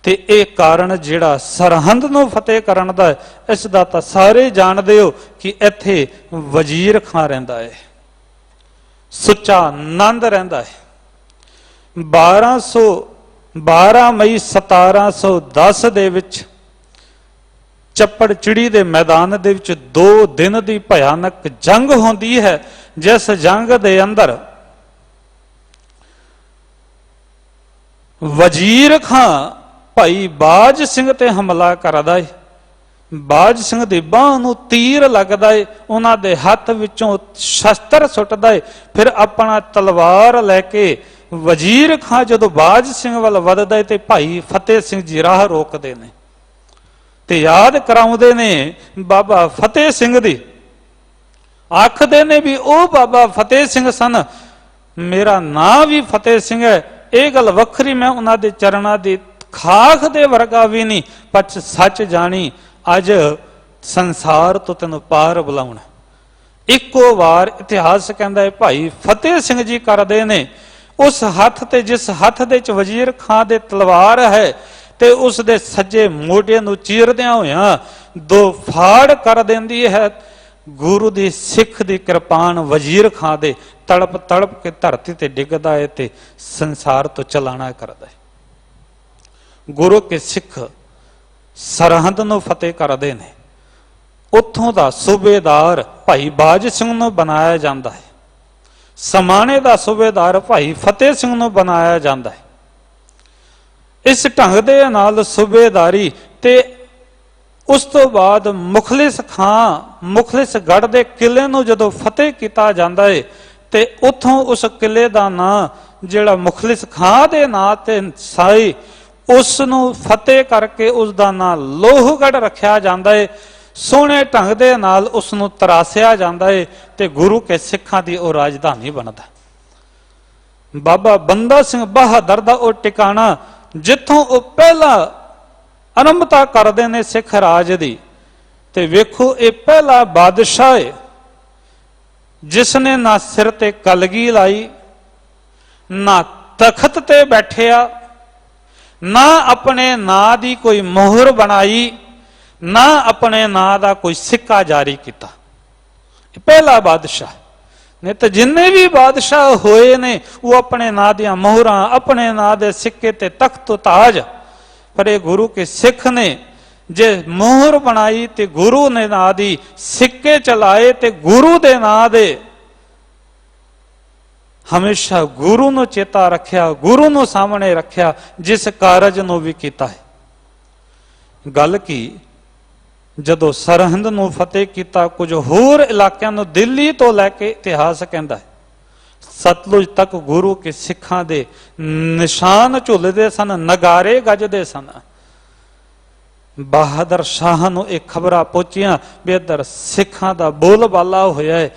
[SPEAKER 2] ਤੇ ਇਹ ਕਾਰਨ ਜਿਹੜਾ ਸਰਹੰਦ ਨੂੰ ਫਤਿਹ ਕਰਨ ਦਾ, ਇਸ ਦਾ ਤਾਂ ਸਾਰੇ ਜਾਣਦੇ ਹੋ ਕਿ ਇੱਥੇ ਵਜ਼ੀਰ ਖਾਂ ਰਹਿੰਦਾ ਹੈ, ਸੁੱਚਾ ਨੰਦ ਰਹਿੰਦਾ ਹੈ। 12 ਮਈ 1710 ਦੇ ਵਿੱਚ ਚੱਪੜ ਚਿੜੀ ਦੇ ਮੈਦਾਨ ਦੇ ਵਿੱਚ 2 ਦਿਨ ਦੀ ਭਿਆਨਕ ਜੰਗ ਹੁੰਦੀ ਹੈ, ਜਿਸ ਜੰਗ ਦੇ ਅੰਦਰ ਵਜ਼ੀਰ ਖਾਂ ਭਾਈ ਬਾਜ ਸਿੰਘ ਤੇ ਹਮਲਾ ਕਰਦਾ ਹੈ। ਬਾਜ ਸਿੰਘ ਦੀ ਬਾਹ ਨੂੰ ਤੀਰ ਲੱਗਦਾ ਹੈ, ਉਹਨਾਂ ਦੇ ਹੱਥ ਵਿੱਚੋਂ ਸ਼ਸਤਰ ਸੁੱਟਦਾ ਹੈ। ਫਿਰ ਆਪਣਾ ਤਲਵਾਰ ਲੈ ਕੇ ਵਜ਼ੀਰ ਖਾਂ ਜਦੋਂ ਬਾਜ ਸਿੰਘ ਵੱਲ ਵੱਧਦਾ ਹੈ ਤੇ ਭਾਈ ਫਤਿਹ ਸਿੰਘ ਜੀ ਰਾਹ ਰੋਕਦੇ ਨੇ ਤੇ ਯਾਦ ਕਰਾਉਂਦੇ ਨੇ ਬਾਬਾ ਫਤਿਹ ਸਿੰਘ ਦੀ। ਆਖਦੇ ਨੇ ਵੀ ਉਹ ਬਾਬਾ ਫਤਿਹ ਸਿੰਘ ਸਨ, ਮੇਰਾ ਨਾਂ ਵੀ ਫਤਿਹ ਸਿੰਘ ਹੈ। ਇਹ ਗੱਲ ਵੱਖਰੀ, ਮੈਂ ਉਹਨਾਂ ਦੇ ਚਰਨਾਂ ਦੀ ਖਾਖ ਦੇ ਵਰਗਾ ਵੀ ਨਹੀਂ, ਪਰ ਸੱਚ ਜਾਣੀ ਅੱਜ ਸੰਸਾਰ ਤੋਂ ਤੈਨੂੰ ਪਾਰ ਬੁਲਾਉਣਾ। ਇੱਕੋ ਵਾਰ ਇਤਿਹਾਸ ਕਹਿੰਦਾ ਹੈ ਭਾਈ ਫਤਿਹ ਸਿੰਘ ਜੀ ਕਰਦੇ ਨੇ। ਉਸ ਹੱਥ ਤੇ, ਜਿਸ ਹੱਥ ਦੇ ਚ ਵਜ਼ੀਰ ਖਾਂ ਦੇ ਤਲਵਾਰ ਹੈ, ਤੇ ਉਸ ਦੇ ਸੱਜੇ ਮੋਢੇ ਨੂੰ ਚੀਰਦਿਆਂ ਹੋਇਆਂ 2 ਫਾੜ ਕਰ ਦਿੰਦੀ ਹੈ। ਗੁਰੂ ਦੀ ਸਿੱਖ ਦੀ ਕਿਰਪਾਨ ਵਜ਼ੀਰ ਖਾਂ ਦੇ ਤੜਪ ਤੜਪ ਕੇ ਧਰਤੀ ਤੇ ਡਿੱਗਦਾ ਹੈ ਤੇ ਸੰਸਾਰ ਤੋਂ ਚਲਾਣਾ ਕਰਦਾ ਹੈ। ਗੁਰੂ ਕੇ ਸਿੱਖ ਸਰਹੰਦ ਨੂੰ ਫਤਿਹ ਕਰਦੇ ਨੇ। ਉੱਥੋਂ ਦਾ ਸੂਬੇਦਾਰ ਭਾਈ ਬਾਜ ਸਿੰਘ ਨੂੰ ਬਣਾਇਆ ਜਾਂਦਾ ਹੈ। ਸਮਾਣੇ ਦਾ ਸੂਬੇਦਾਰ ਭਾਈ ਫਤਿਹ ਸਿੰਘ ਨੂੰ ਬਣਾਇਆ ਜਾਂਦਾ ਹੈ। ਇਸ ਢੰਗ ਦੇ ਨਾਲ ਸੂਬੇਦਾਰੀ ਤੇ ਉਸ ਤੋਂ ਬਾਅਦ ਮੁਖਲਿਸ ਖਾਂ, ਮੁਖਲਿਸਗੜ੍ਹ ਦੇ ਕਿਲੇ ਨੂੰ ਜਦੋਂ ਫਤਿਹ ਕੀਤਾ ਜਾਂਦਾ ਹੈ ਤੇ ਉੱਥੋਂ ਉਸ ਕਿਲੇ ਦਾ ਨਾਂ ਜਿਹੜਾ ਮੁਖਲਿਸ ਖਾਂ ਦੇ ਨਾਂ ਤੇ ਸਾਈ, ਉਸ ਨੂੰ ਫਤਿਹ ਕਰਕੇ ਉਸ ਦਾ ਨਾਂ ਲੋਹਗੜ੍ਹ ਰੱਖਿਆ ਜਾਂਦਾ ਹੈ। ਸੋਹਣੇ ਢੰਗ ਦੇ ਨਾਲ ਉਸ ਨੂੰ ਤਰਾਸਿਆ ਜਾਂਦਾ ਹੈ ਤੇ ਗੁਰੂ ਕੇ ਸਿੱਖਾਂ ਦੀ ਉਹ ਰਾਜਧਾਨੀ ਬਣਦਾ। ਬਾਬਾ ਬੰਦਾ ਸਿੰਘ ਬਹਾਦਰ ਦਾ ਉਹ ਟਿਕਾਣਾ, ਜਿੱਥੋਂ ਉਹ ਪਹਿਲਾ ਆਰੰਭਤਾ ਕਰਦੇ ਨੇ ਸਿੱਖ ਰਾਜ ਦੀ। ਤੇ ਵੇਖੋ, ਇਹ ਪਹਿਲਾ ਬਾਦਸ਼ਾਹ ਹੈ ਜਿਸ ਨੇ ਨਾ ਸਿਰ ਤੇ ਕਲਗੀ ਲਾਈ, ਨਾ ਤਖਤ ਤੇ ਬੈਠਿਆ, ਨਾ ਆਪਣੇ ਨਾਂ ਦੀ ਕੋਈ ਮੋਹਰ ਬਣਾਈ, ਨਾ ਆਪਣੇ ਨਾਂ ਦਾ ਕੋਈ ਸਿੱਕਾ ਜਾਰੀ ਕੀਤਾ। ਇਹ ਪਹਿਲਾ ਬਾਦਸ਼ਾਹ ਨੇ। ਤੇ ਜਿੰਨੇ ਵੀ ਬਾਦਸ਼ਾਹ ਹੋਏ ਨੇ ਉਹ ਆਪਣੇ ਨਾਂ ਦੀਆਂ ਮੋਹਰਾਂ, ਆਪਣੇ ਨਾਂ ਦੇ ਸਿੱਕੇ ਤੇ ਤਖਤ ਤਾਜ, ਪਰ ਇਹ ਗੁਰੂ ਕੇ ਸਿੱਖ ਨੇ ਜੇ ਮੋਹਰ ਬਣਾਈ ਤੇ ਗੁਰੂ ਨੇ ਨਾਂ ਦੀ, ਸਿੱਕੇ ਚਲਾਏ ਤੇ ਗੁਰੂ ਦੇ ਨਾਂ ਦੇ, ਹਮੇਸ਼ਾ ਗੁਰੂ ਨੂੰ ਚੇਤਾ ਰੱਖਿਆ, ਗੁਰੂ ਨੂੰ ਸਾਹਮਣੇ ਰੱਖਿਆ, ਜਿਸ ਕਾਰਜ ਨੂੰ ਵੀ ਕੀਤਾ ਹੈ। ਗੱਲ ਕੀ, ਜਦੋਂ ਸਰਹੰਦ ਨੂੰ ਫਤਿਹ ਕੀਤਾ, ਕੁਝ ਹੋਰ ਇਲਾਕਿਆਂ ਨੂੰ ਦਿੱਲੀ ਤੋਂ ਲੈ ਕੇ ਇਤਿਹਾਸ ਕਹਿੰਦਾ ਹੈ ਸਤਲੁਜ ਤੱਕ ਗੁਰੂ ਕੇ ਸਿੱਖਾਂ ਦੇ ਨਿਸ਼ਾਨ ਝੁੱਲਦੇ ਸਨ, ਨਗਾਰੇ ਗੱਜਦੇ ਸਨ। ਬਹਾਦਰ ਸ਼ਾਹ ਨੂੰ ਇਹ ਖਬਰਾਂ ਪਹੁੰਚੀਆਂ ਵੀ ਇੱਧਰ ਸਿੱਖਾਂ ਦਾ ਬੋਲਬਾਲਾ ਹੋਇਆ ਹੈ,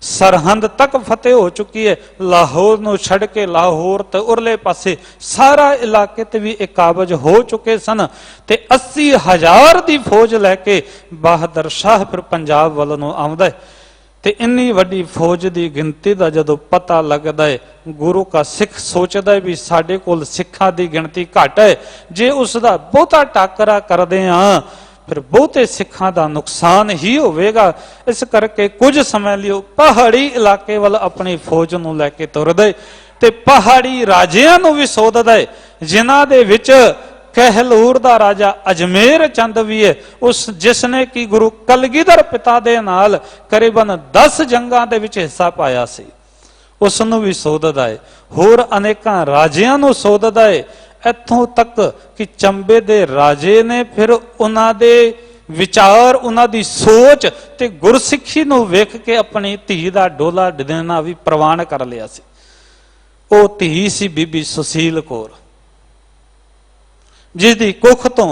[SPEAKER 2] ਸਰਹੰਦ ਤੱਕ ਫਤਿਹ ਹੋ ਚੁੱਕੀ ਹੈ। ਲਾਹੌਰ ਨੂੰ ਛੱਡ ਕੇ ਲਾਹੌਰ ਤੇ ਉਰਲੇ ਪਾਸੇ ਸਾਰਾ ਇਲਾਕੇ ਤੇ ਵੀ ਇਹ ਕਾਬਜ ਹੋ ਚੁੱਕੇ ਸਨ ਤੇ 80,000 ਦੀ ਫੌਜ ਲੈ ਕੇ ਬਹਾਦਰ ਸ਼ਾਹ ਫਿਰ ਪੰਜਾਬ ਵੱਲ ਨੂੰ ਆਉਂਦਾ ਹੈ। ਤੇ ਇੰਨੀ ਵੱਡੀ ਫੌਜ ਦੀ ਗਿਣਤੀ ਦਾ ਜਦੋਂ ਪਤਾ ਲੱਗਦਾ ਹੈ, ਗੁਰੂ ਕਾ ਸਿੱਖ ਸੋਚਦਾ ਹੈ ਵੀ ਸਾਡੇ ਕੋਲ ਸਿੱਖਾਂ ਦੀ ਗਿਣਤੀ ਘੱਟ ਹੈ, ਜੇ ਉਸ ਦਾ ਬਹੁਤਾ ਟਾਕਰਾ ਕਰਦੇ ਹਾਂ ਫਿਰ ਬਹੁਤੇ ਸਿੱਖਾਂ ਦਾ ਨੁਕਸਾਨ ਹੀ ਹੋਵੇਗਾ। ਇਸ ਕਰਕੇ ਕੁਝ ਸਮੇਂ ਲਈ ਪਹਾੜੀ ਇਲਾਕੇ ਵੱਲ ਆਪਣੀ ਫੌਜ ਨੂੰ ਲੈ ਕੇ ਤੁਰਦਾ ਤੇ ਪਹਾੜੀ ਰਾਜਿਆਂ ਨੂੰ ਵੀ ਸੋਧਦਾ ਹੈ, ਜਿਨ੍ਹਾਂ ਦੇ ਵਿੱਚ ਕਹਿਲੂਰ ਦਾ ਰਾਜਾ ਅਜਮੇਰ ਚੰਦ ਵੀ ਹੈ, ਉਸ ਜਿਸ ਨੇ ਕਿ ਗੁਰੂ ਕਲਗੀਧਰ ਪਿਤਾ ਦੇ ਨਾਲ ਕਰੀਬਨ 10 ਜੰਗਾਂ ਦੇ ਵਿੱਚ ਹਿੱਸਾ ਪਾਇਆ ਸੀ, ਉਸ ਨੂੰ ਵੀ ਸੋਧਦਾ ਹੈ। ਹੋਰ ਅਨੇਕਾਂ ਰਾਜਿਆਂ ਨੂੰ ਸੋਧਦਾ ਹੈ, ਇੱਥੋਂ ਤੱਕ ਕਿ ਚੰਬੇ ਦੇ ਰਾਜੇ ਨੇ ਫਿਰ ਉਹਨਾਂ ਦੇ ਵਿਚਾਰ, ਉਹਨਾਂ ਦੀ ਸੋਚ ਤੇ ਗੁਰਸਿੱਖੀ ਨੂੰ ਵੇਖ ਕੇ ਆਪਣੀ ਧੀ ਦਾ ਡੋਲਾ ਦੇਣਾ ਵੀ ਪ੍ਰਵਾਨ ਕਰ ਲਿਆ ਸੀ। ਉਹ ਧੀ ਸੀ ਬੀਬੀ ਸੁਸ਼ੀਲ ਕੌਰ, ਜਿਸ ਦੀ ਕੁੱਖ ਤੋਂ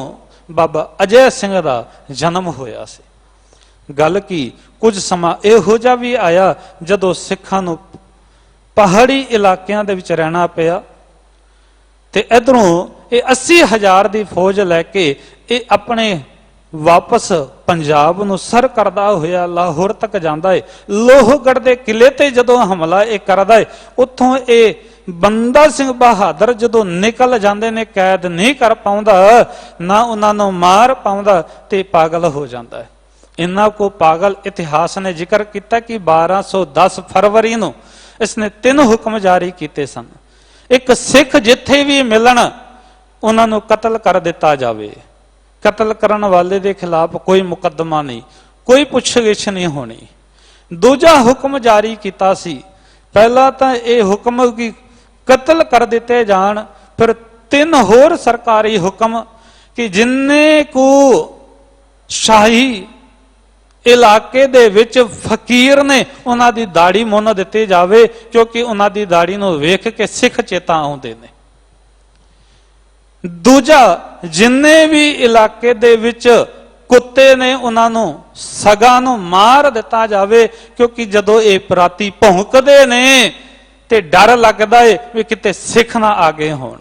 [SPEAKER 2] ਬਾਬਾ ਅਜੈ ਸਿੰਘ ਦਾ ਜਨਮ ਹੋਇਆ ਸੀ। ਗੱਲ ਕੀ, ਕੁਝ ਸਮਾਂ ਇਹੋ ਜਿਹਾ ਵੀ ਆਇਆ ਜਦੋਂ ਸਿੱਖਾਂ ਨੂੰ ਪਹਾੜੀ ਇਲਾਕਿਆਂ ਦੇ ਵਿੱਚ ਰਹਿਣਾ ਪਿਆ ਤੇ ਇਧਰੋਂ ਇਹ 80,000 ਦੀ ਫੌਜ ਲੈ ਕੇ ਇਹ ਆਪਣੇ ਵਾਪਸ ਪੰਜਾਬ ਨੂੰ ਸਰ ਕਰਦਾ ਹੋਇਆ ਲਾਹੌਰ ਤੱਕ ਜਾਂਦਾ ਹੈ। ਲੋਹਗੜ੍ਹ ਦੇ ਕਿਲੇ ਤੇ ਜਦੋਂ ਹਮਲਾ ਇਹ ਕਰਦਾ ਹੈ, ਉੱਥੋਂ ਇਹ ਬੰਦਾ ਸਿੰਘ ਬਹਾਦਰ ਜਦੋਂ ਨਿਕਲ ਜਾਂਦੇ ਨੇ, ਕੈਦ ਨਹੀਂ ਕਰ ਪਾਉਂਦਾ, ਨਾ ਉਹਨਾਂ ਨੂੰ ਮਾਰ ਪਾਉਂਦਾ ਤੇ ਪਾਗਲ ਹੋ ਜਾਂਦਾ ਹੈ। ਇਹਨਾਂ ਕੋ ਪਾਗਲ ਇਤਿਹਾਸ ਨੇ ਜ਼ਿਕਰ ਕੀਤਾ ਕਿ 1210 ਫਰਵਰੀ ਨੂੰ ਇਸਨੇ 3 ਹੁਕਮ ਜਾਰੀ ਕੀਤੇ ਸਨ। ਇੱਕ ਸਿੱਖ ਜਿੱਥੇ ਵੀ ਮਿਲਣ ਉਹਨਾਂ ਨੂੰ ਕਤਲ ਕਰ ਦਿੱਤਾ ਜਾਵੇ, ਕਤਲ ਕਰਨ ਵਾਲੇ ਦੇ ਖਿਲਾਫ ਕੋਈ ਮੁਕੱਦਮਾ ਨਹੀਂ, ਕੋਈ ਪੁੱਛਗਿੱਛ ਨਹੀਂ ਹੋਣੀ। ਦੂਜਾ ਹੁਕਮ ਜਾਰੀ ਕੀਤਾ ਸੀ, ਪਹਿਲਾ ਤਾਂ ਇਹ ਹੁਕਮ ਕਿ ਕਤਲ ਕਰ ਦਿੱਤੇ ਜਾਣ, ਫਿਰ 3 ਹੋਰ ਸਰਕਾਰੀ ਹੁਕਮ ਕਿ ਜਿੰਨੇ ਕੋ ਸ਼ਾਹੀ ਇਲਾਕੇ ਦੇ ਵਿੱਚ ਫਕੀਰ ਨੇ ਉਹਨਾਂ ਦੀ ਦਾੜੀ ਮੁੰਨ ਦਿੱਤੀ ਜਾਵੇ, ਕਿਉਂਕਿ ਉਹਨਾਂ ਦੀ ਦਾੜੀ ਨੂੰ ਵੇਖ ਕੇ ਸਿੱਖ ਚੇਤਾ ਆਉਂਦੇ ਨੇ। ਦੂਜਾ, ਜਿੰਨੇ ਵੀ ਇਲਾਕੇ ਦੇ ਵਿੱਚ ਕੁੱਤੇ ਨੇ ਉਹਨਾਂ ਨੂੰ ਸਗਾ ਨੂੰ ਮਾਰ ਦਿੱਤਾ ਜਾਵੇ, ਕਿਉਂਕਿ ਜਦੋਂ ਇਹ ਪਰਾਤੀ ਭੌਂਕਦੇ ਨੇ ਤੇ ਡਰ ਲੱਗਦਾ ਏ ਵੀ ਕਿਤੇ ਸਿੱਖ ਨਾ ਆ ਗਏ ਹੋਣ।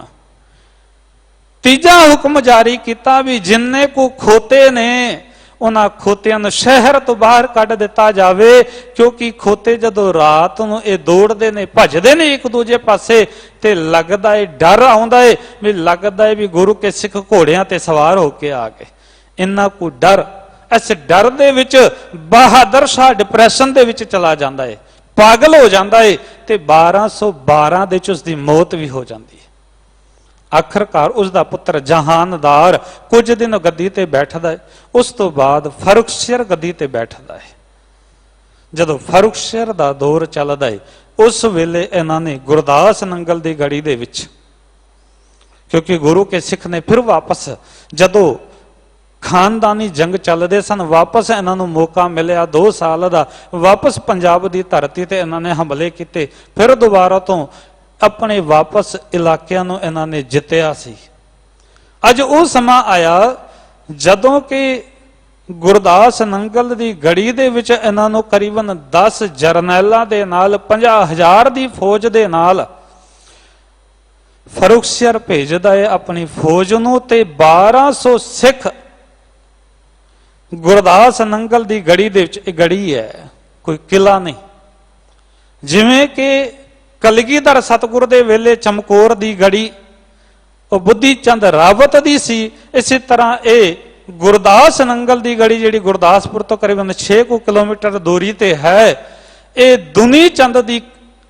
[SPEAKER 2] ਤੀਜਾ ਹੁਕਮ ਜਾਰੀ ਕੀਤਾ ਵੀ ਜਿੰਨੇ ਕੋ ਖੋਤੇ ਨੇ ਉਹਨਾਂ ਖੋਤਿਆਂ ਨੂੰ ਸ਼ਹਿਰ ਤੋਂ ਬਾਹਰ ਕੱਢ ਦਿੱਤਾ ਜਾਵੇ, ਕਿਉਂਕਿ ਖੋਤੇ ਜਦੋਂ ਰਾਤ ਨੂੰ ਇਹ ਦੌੜਦੇ ਨੇ, ਭੱਜਦੇ ਨੇ ਇੱਕ ਦੂਜੇ ਪਾਸੇ ਤੇ ਲੱਗਦਾ ਏ, ਡਰ ਆਉਂਦਾ ਏ ਵੀ ਲੱਗਦਾ ਏ ਵੀ ਗੁਰੂ ਕੇ ਸਿੱਖ ਘੋੜਿਆਂ ਤੇ ਸਵਾਰ ਹੋ ਕੇ ਆ ਗਏ। ਇੰਨਾ ਕੋ ਡਰ, ਇਸ ਡਰ ਦੇ ਵਿੱਚ ਬਹਾਦਰ ਸ਼ਾਹ ਡਿਪਰੈਸ਼ਨ ਦੇ ਵਿੱਚ ਚਲਾ ਜਾਂਦਾ ਏ, ਪਾਗਲ ਹੋ ਜਾਂਦਾ ਏ ਤੇ 1212 ਦੇ ਵਿੱਚ ਉਸ ਦੀ ਮੌਤ ਵੀ ਹੋ ਜਾਂਦੀ ਹੈ। ਆਖਰਕਾਰ ਉਸ ਦਾ ਪੁੱਤਰ ਜਹਾਨਦਾਰ ਕੁਝ ਦਿਨ ਗੱਦੀ ਤੇ ਬੈਠਦਾ ਹੈ, ਉਸ ਤੋਂ ਬਾਅਦ ਫਰੁਖਸ਼ਰ ਗੱਦੀ ਤੇ ਬੈਠਦਾ ਹੈ। ਜਦੋਂ ਫਰੁਖਸ਼ਰ ਦਾ ਦੌਰ ਚੱਲਦਾ ਹੈ, ਉਸ ਵੇਲੇ ਇਹਨਾਂ ਨੇ ਗੁਰਦਾਸ ਨੰਗਲ ਦੀ ਗੜੀ ਦੇ ਵਿੱਚ, ਕਿਉਂਕਿ ਗੁਰੂ ਕੇ ਸਿੱਖ ਨੇ ਫਿਰ ਵਾਪਸ, ਜਦੋਂ ਖਾਨਦਾਨੀ ਜੰਗ ਚੱਲਦੇ ਸਨ, ਵਾਪਸ ਇਹਨਾਂ ਨੂੰ ਮੌਕਾ ਮਿਲਿਆ 2 ਸਾਲ ਦਾ, ਵਾਪਸ ਪੰਜਾਬ ਦੀ ਧਰਤੀ ਤੇ ਇਹਨਾਂ ਨੇ ਹਮਲੇ ਕੀਤੇ, ਫਿਰ ਦੁਬਾਰਾ ਤੋਂ ਆਪਣੇ ਵਾਪਸ ਇਲਾਕਿਆਂ ਨੂੰ ਇਹਨਾਂ ਨੇ ਜਿੱਤਿਆ ਸੀ। ਅੱਜ ਉਹ ਸਮਾਂ ਆਇਆ ਜਦੋਂ ਕਿ ਗੁਰਦਾਸ ਨੰਗਲ ਦੀ ਗੜੀ ਦੇ ਵਿੱਚ ਇਹਨਾਂ ਨੂੰ ਕਰੀਬਨ 10 ਜਰਨੈਲਾਂ ਦੇ ਨਾਲ 50,000 ਦੀ ਫੌਜ ਦੇ ਨਾਲ ਫਰੁਖਸ਼ਰ ਭੇਜਦਾ ਹੈ ਆਪਣੀ ਫੌਜ ਨੂੰ, ਤੇ 1200 ਸਿੱਖ ਗੁਰਦਾਸ ਨੰਗਲ ਦੀ ਗੜੀ ਦੇ ਵਿੱਚ, ਇਹ ਗੜੀ ਹੈ ਕੋਈ ਕਿਲਾ ਨਹੀਂ, ਜਿਵੇਂ ਕਿ ਕਲਗੀਧਰ ਸਤਿਗੁਰ ਦੇ ਵੇਲੇ ਚਮਕੌਰ ਦੀ ਗੜੀ ਉਹ ਬੁੱਧੀ ਚੰਦ ਰਾਵਤ ਦੀ ਸੀ, ਇਸੇ ਤਰ੍ਹਾਂ ਇਹ ਗੁਰਦਾਸ ਨੰਗਲ ਦੀ ਗੜੀ ਜਿਹੜੀ ਗੁਰਦਾਸਪੁਰ ਤੋਂ ਕਰੀਬਨ 6 ਕਿਲੋਮੀਟਰ ਦੂਰੀ ਤੇ ਹੈ, ਇਹ ਦੁਨੀ ਚੰਦ ਦੀ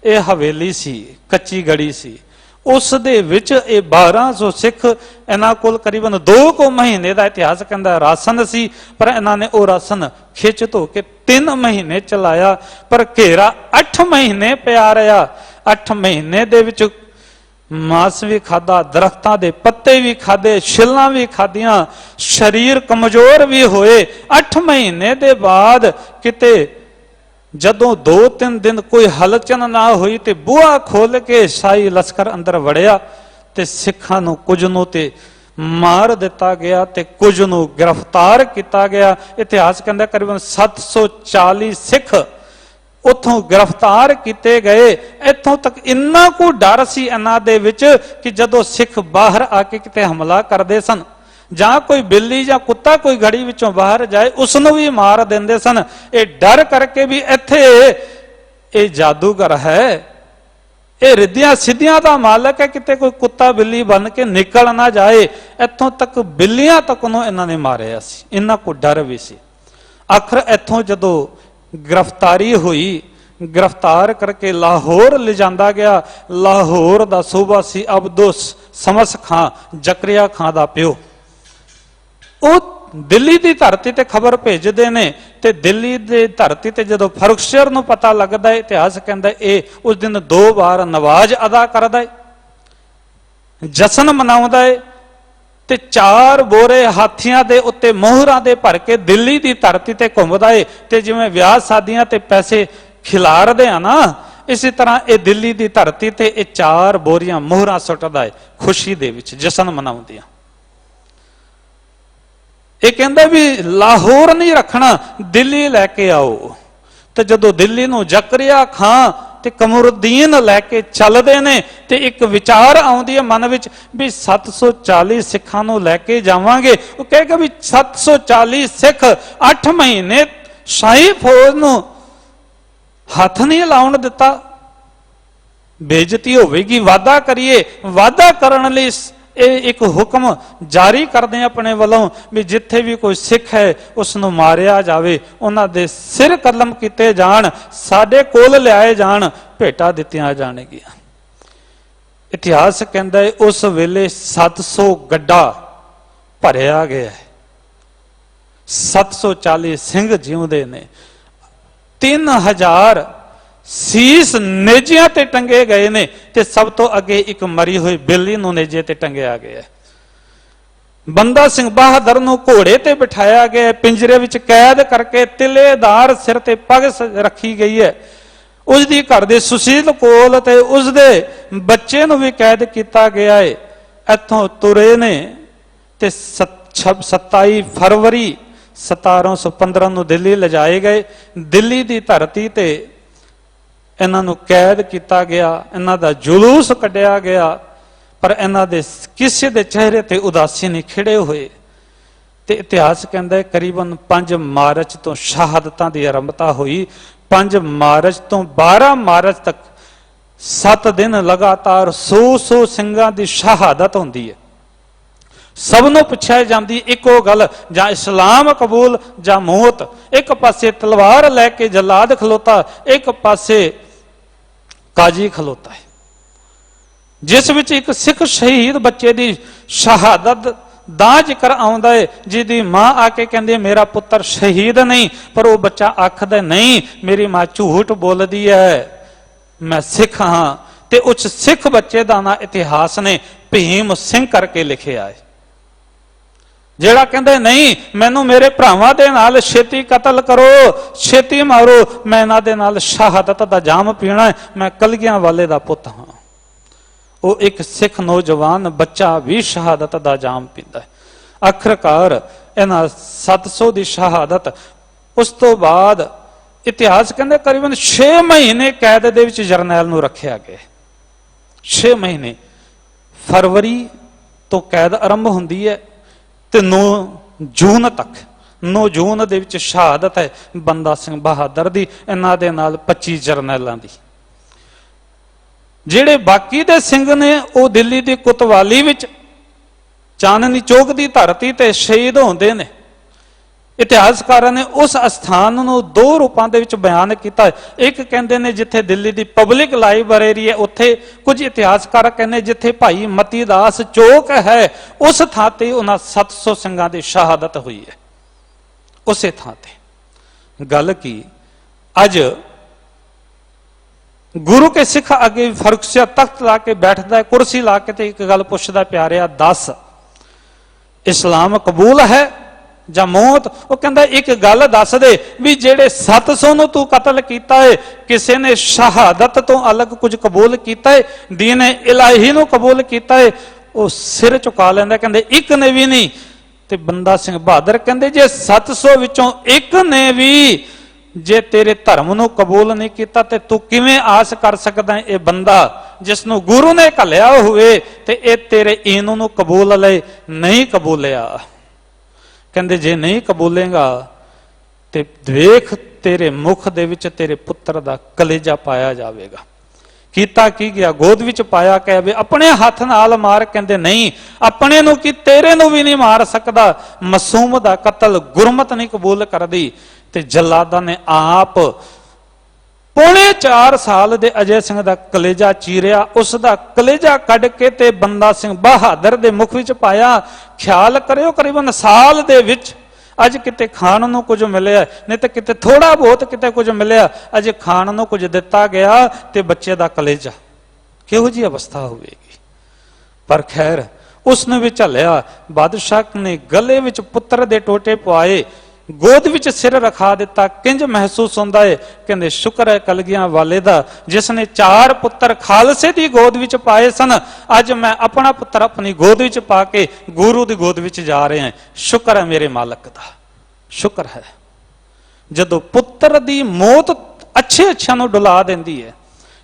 [SPEAKER 2] ਇਹ ਹਵੇਲੀ ਸੀ, ਕੱਚੀ ਗੜੀ ਸੀ। ਉਸ ਦੇ ਵਿੱਚ ਇਹ 1200 ਸਿੱਖ, ਇਹਨਾਂ ਕੋਲ ਕਰੀਬਨ 2 ਮਹੀਨੇ ਦਾ ਇਤਿਹਾਸ ਕਹਿੰਦਾ ਰਾਸ਼ਨ ਸੀ, ਪਰ ਇਹਨਾਂ ਨੇ ਉਹ ਰਾਸ਼ਨ ਖਿੱਚ ਧੋ ਕੇ 3 ਮਹੀਨੇ ਚਲਾਇਆ, ਪਰ ਘੇਰਾ 8 ਮਹੀਨੇ ਪਿਆ ਰਿਹਾ। 8 ਮਹੀਨੇ ਦੇ ਵਿੱਚ ਮਾंस भी खादा, दरख्तां दे पत्ते भी खादे, छिल्लां भी खादियां, शरीर कमजोर भी होए। 8 महीने दे बाद किते जदों 2-3 दिन कोई हलचल ना हुई ते बूहा खोल के शाही लश्कर अंदर वड़िया ते सिखां नूं कुछ नूं ते मार दिता गया ते कुछ नूं गिरफ्तार किया गया। इतिहास कहता करीबन 740 सिख उथों गिरफ्तार किए गए। इथों तक इन्ना को डर सी इन्हां दे विच कि जदों सिख बाहर आके किते हमला करते सन जां कोई बिल्ली जां कुत्ता कोई घड़ी विचों बाहर जाए उसनूं भी मार देंदे सन। ये डर करके भी इत्थे ये जादूगर है, ये रिद्धियां सिद्धियां दा मालक है, किते कोई कुत्ता बिल्ली बन के निकल ना जाए। इत्थों तक बिल्लियां तक नूं इन्हां ने मारिया सी, इन्हां को डर भी सी। आखिर इत्थों जदों गिरफ्तारी हुई, गिरफ्तार करके लाहौर ले जांदा गया। लाहौर दा सूबा सी अब्दुस समस खां, जकरिया खां दा प्यो। वो दिल्ली की धरती ते खबर भेजते ने ते दिल्ली की धरती ते जदों फरुखशहर नूं पता लगदा है, इतिहास कहंदा है उस दिन 2 बार नवाज अदा करदा है, जश्न मनाउंदा है ते 4 बोरे हाथियां दे उत्ते मोहरां दे भर के दिल्ली की धरती ते घुमदा है। ते जिवें विआह शादियां ते पैसे खिलारदे आ ना, इसी तरह ये दिल्ली की धरती ते 4 बोरियां मोहरां सुटदा है खुशी दे विच, जश्न मनाउंदियां। ये कहंदा भी लाहौर नहीं रखना, दिल्ली लैके आओ। तो जदों दिल्ली नूं जकरिया खां ते कमरुद्दीन लैके चलदे ने ते एक विचार आउंदी है मन विच भी 740 सिखां नूं लैके जावांगे। वो कहेगा भी 740 सिख 8 महीने शाही फौज नूं हथ नहीं लाउण दिता, बेइज्जती होवेगी। वादा करिए, वादा करन लई एक हुक्म जारी करते हैं अपने वालों भी जिथे भी कोई सिख है उसनों मारिया जाए, उन्हां दे सिर कलम किते जाण, साडे कोल लियाए जाण, भेटा दित्तियां जाणगियां। इतिहास कहता है उस वेले 700 गड्ढा भरिया गया है, 740 सिंह जिउंदे ने, 3000 सीस नेजियां ते टंगे गए ने ते सब तो अगे एक मरी हुई बिल्ली नूं नेजे ते टंगिया गया। बंदा सिंह बहादुर नूं घोड़े ते बिठाया गया, पिंजरे विच कैद करके तिलेदार सिर ते पग रखी गई है। उसदी घर दे सुशील कोल ते उसदे बच्चे नूं भी कैद किया गया है। इत्थों तुरे ने ते 27 फरवरी 1715 नूं दिल्ली लिजाए गए। दिल्ली की धरती ते इन्हों कैद किया गया, इन्हों का जुलूस कढ़िया गया, पर इन्हों दे किसी के चेहरे ते उदासी नहीं खिड़े हुए। ते इतिहास कहता है करीबन 5 मार्च तो शहादतां की आरंभता हुई। 5 मार्च तो 12 मार्च तक 7 दिन लगातार 100 सिंघां की शहादत होंदी है। सबनों पुछा जाती इको गल, जां इस्लाम कबूल जां मौत। एक पासे तलवार लैके जलाद खलोता, एक पासे काजी खलोता है, जिस विच एक सिख शहीद बच्चे की शहादत दा जिक्र आउंदा है, जिहदी मां आके कहंदी मेरा पुत्र शहीद नहीं, पर वो बच्चा आखदा नहीं मेरी मां झूठ बोलदी है, मैं सिख हाँ। ते उस सिख बच्चे का ना इतिहास ने भीम सिंह करके लिखिया है, जेड़ा कहंदा नहीं मैनू मेरे भरावां दे नाल छेती कतल करो, छेती मारो, मैं इन्हां दे नाल शहादत दा जाम पीना है, मैं कलगियां वाले दा पुत हाँ। वो एक सिख नौजवान बच्चा भी शहादत दा जाम पींदा है। आखिरकार इन्हां 700 की शहादत, उस तो बाद इतिहास कहंदे करीबन 6 महीने कैद दे विच जरनैल नूं रखिया गया। 6 महीने, फरवरी तो कैद आरंभ हुंदी है ते 9 जून तक, 9 जून दे विच शहादत है बंदा सिंह बहादुर दी, इन्हां दे नाल 25 जरनैलां दी। जिहड़े बाकी दे सिंह ने वो दिल्ली की कोतवाली विच चांदनी चौक की धरती ते शहीद होंदे ने। इतिहासकारां ने उस स्थान नूं 2 रूपां दे विच बयान किया। एक कहंदे ने जिथे दिल्ली की पब्लिक लाइब्रेरी है उत्थे, कुछ इतिहासकार कहने जिथे भाई मती दास चौक है उस थां ते उन्हां 700 सिंघां दी शहादत हुई है। उसे थां ते गल की अज गुरु के सिख अगे फरुखसिया तख्त ला के बैठता है, कुर्सी ला के ते एक गल पुछदा, प्यारिया दस इस्लाम कबूल है ਜਾਂ ਮੌਤ? ਉਹ ਕਹਿੰਦਾ ਇੱਕ ਗੱਲ ਦੱਸ ਦੇ ਵੀ ਜਿਹੜੇ 700 ਨੂੰ ਤੂੰ ਕਤਲ ਕੀਤਾ ਹੈ, ਕਿਸੇ ਨੇ ਸ਼ਹਾਦਤ ਤੋਂ ਅਲੱਗ ਕੁਝ ਕਬੂਲ ਕੀਤਾ ਹੈ, ਦੀਨ ਇਲਾਹੀ ਨੂੰ ਕਬੂਲ ਕੀਤਾ ਹੈ? ਉਹ ਸਿਰ ਝੁਕਾ ਲੈਂਦਾ, ਕਹਿੰਦੇ ਇੱਕ ਨੇ ਵੀ ਨਹੀਂ। ਤੇ ਬੰਦਾ ਸਿੰਘ ਬਹਾਦਰ ਕਹਿੰਦੇ ਜੇ 700 ਵਿੱਚੋਂ ਇੱਕ ਨੇ ਵੀ ਜੇ ਤੇਰੇ ਧਰਮ ਨੂੰ ਕਬੂਲ ਨਹੀਂ ਕੀਤਾ ਤੇ ਤੂੰ ਕਿਵੇਂ ਆਸ ਕਰ ਸਕਦਾ ਇਹ ਬੰਦਾ ਜਿਸ ਨੂੰ ਗੁਰੂ ਨੇ ਘੱਲਿਆ ਹੋਵੇ ਤੇ ਇਹ ਤੇਰੇ ਈਨ ਨੂੰ ਕਬੂਲ ਲੈ ਨਹੀਂ ਕਬੂਲਿਆ। ਕਹਿੰਦੇ ਜੇ ਨਹੀਂ ਕਬੂਲੇਗਾ ਤੇ ਵੇਖ ਤੇਰੇ ਮੁਖ ਦੇ ਵਿੱਚ ਤੇਰੇ ਪੁੱਤਰ ਦਾ ਕਲੇਜਾ ਪਾਇਆ ਜਾਵੇਗਾ। ਕੀਤਾ ਕੀ ਗਿਆ? ਗੋਦ ਵਿੱਚ ਪਾਇਆ, ਕਹੇ ਆਪਣੇ ਹੱਥ ਨਾਲ ਮਾਰ। ਕਹਿੰਦੇ ਨਹੀਂ, ਆਪਣੇ ਨੂੰ ਕੀ ਤੇਰੇ ਨੂੰ ਵੀ ਨਹੀਂ ਮਾਰ ਸਕਦਾ। ਮਾਸੂਮ ਦਾ ਕਤਲ ਗੁਰਮਤ ਨਹੀਂ ਕਬੂਲ ਕਰਦੀ। ਤੇ ਜਲਾਦਾਂ ਨੇ ਆਪ ਪੌਣੇ 4 ਸਾਲ ਦੇ ਅਜੈ ਸਿੰਘ ਦਾ ਕਲੇਜਾ ਚੀਰਿਆ, ਉਸ ਦਾ ਕਲੇਜਾ ਕੱਢ ਕੇ ਤੇ ਬੰਦਾ ਸਿੰਘ ਬਹਾਦਰ ਦੇ ਮੁਖ ਵਿੱਚ ਪਾਇਆ। ਖਿਆਲ ਕਰਿਓ ਕਰੀਬਨ ਸਾਲ ਦੇ ਵਿੱਚ ਅੱਜ ਕਿਤੇ ਖਾਣ ਨੂੰ ਕੁਝ ਮਿਲਿਆ, ਨਹੀਂ ਤੇ ਕਿਤੇ ਥੋੜਾ ਬਹੁਤ ਕਿਤੇ ਕੁਝ ਮਿਲਿਆ। ਅੱਜ ਖਾਣ ਨੂੰ ਕੁਝ ਦਿੱਤਾ ਗਿਆ ਤੇ ਬੱਚੇ ਦਾ ਕਲੇਜਾ, ਕਿਹੋ ਜਿਹੀ ਅਵਸਥਾ ਹੋਵੇਗੀ। ਪਰ ਖੈਰ ਉਸਨੂੰ ਵੀ ਝੱਲਿਆ। ਬਾਦਸ਼ਾਹ ਨੇ ਗਲੇ ਵਿੱਚ ਪੁੱਤਰ ਦੇ ਟੋਟੇ ਪਵਾਏ, ਗੋਦ ਵਿੱਚ ਸਿਰ ਰਖਾ ਦਿੱਤਾ। ਕਿੰਜ ਮਹਿਸੂਸ ਹੁੰਦਾ ਹੈ? ਕਹਿੰਦੇ ਸ਼ੁਕਰ ਹੈ ਕਲਗੀਆਂ ਵਾਲੇ ਦਾ ਜਿਸ ਨੇ 4 ਪੁੱਤਰ ਖਾਲਸੇ ਦੀ ਗੋਦ ਵਿੱਚ ਪਾਏ ਸਨ। ਅੱਜ ਮੈਂ ਆਪਣਾ ਪੁੱਤਰ ਆਪਣੀ ਗੋਦ ਵਿੱਚ ਪਾ ਕੇ ਗੁਰੂ ਦੀ ਗੋਦ ਵਿੱਚ ਜਾ ਰਿਹਾ ਹਾਂ। ਸ਼ੁਕਰ ਹੈ ਮੇਰੇ ਮਾਲਕ ਦਾ, ਸ਼ੁਕਰ ਹੈ। ਜਦੋਂ ਪੁੱਤਰ ਦੀ ਮੌਤ ਅੱਛੇ ਅੱਛਿਆਂ ਨੂੰ ਡੁਲਾ ਦਿੰਦੀ ਹੈ,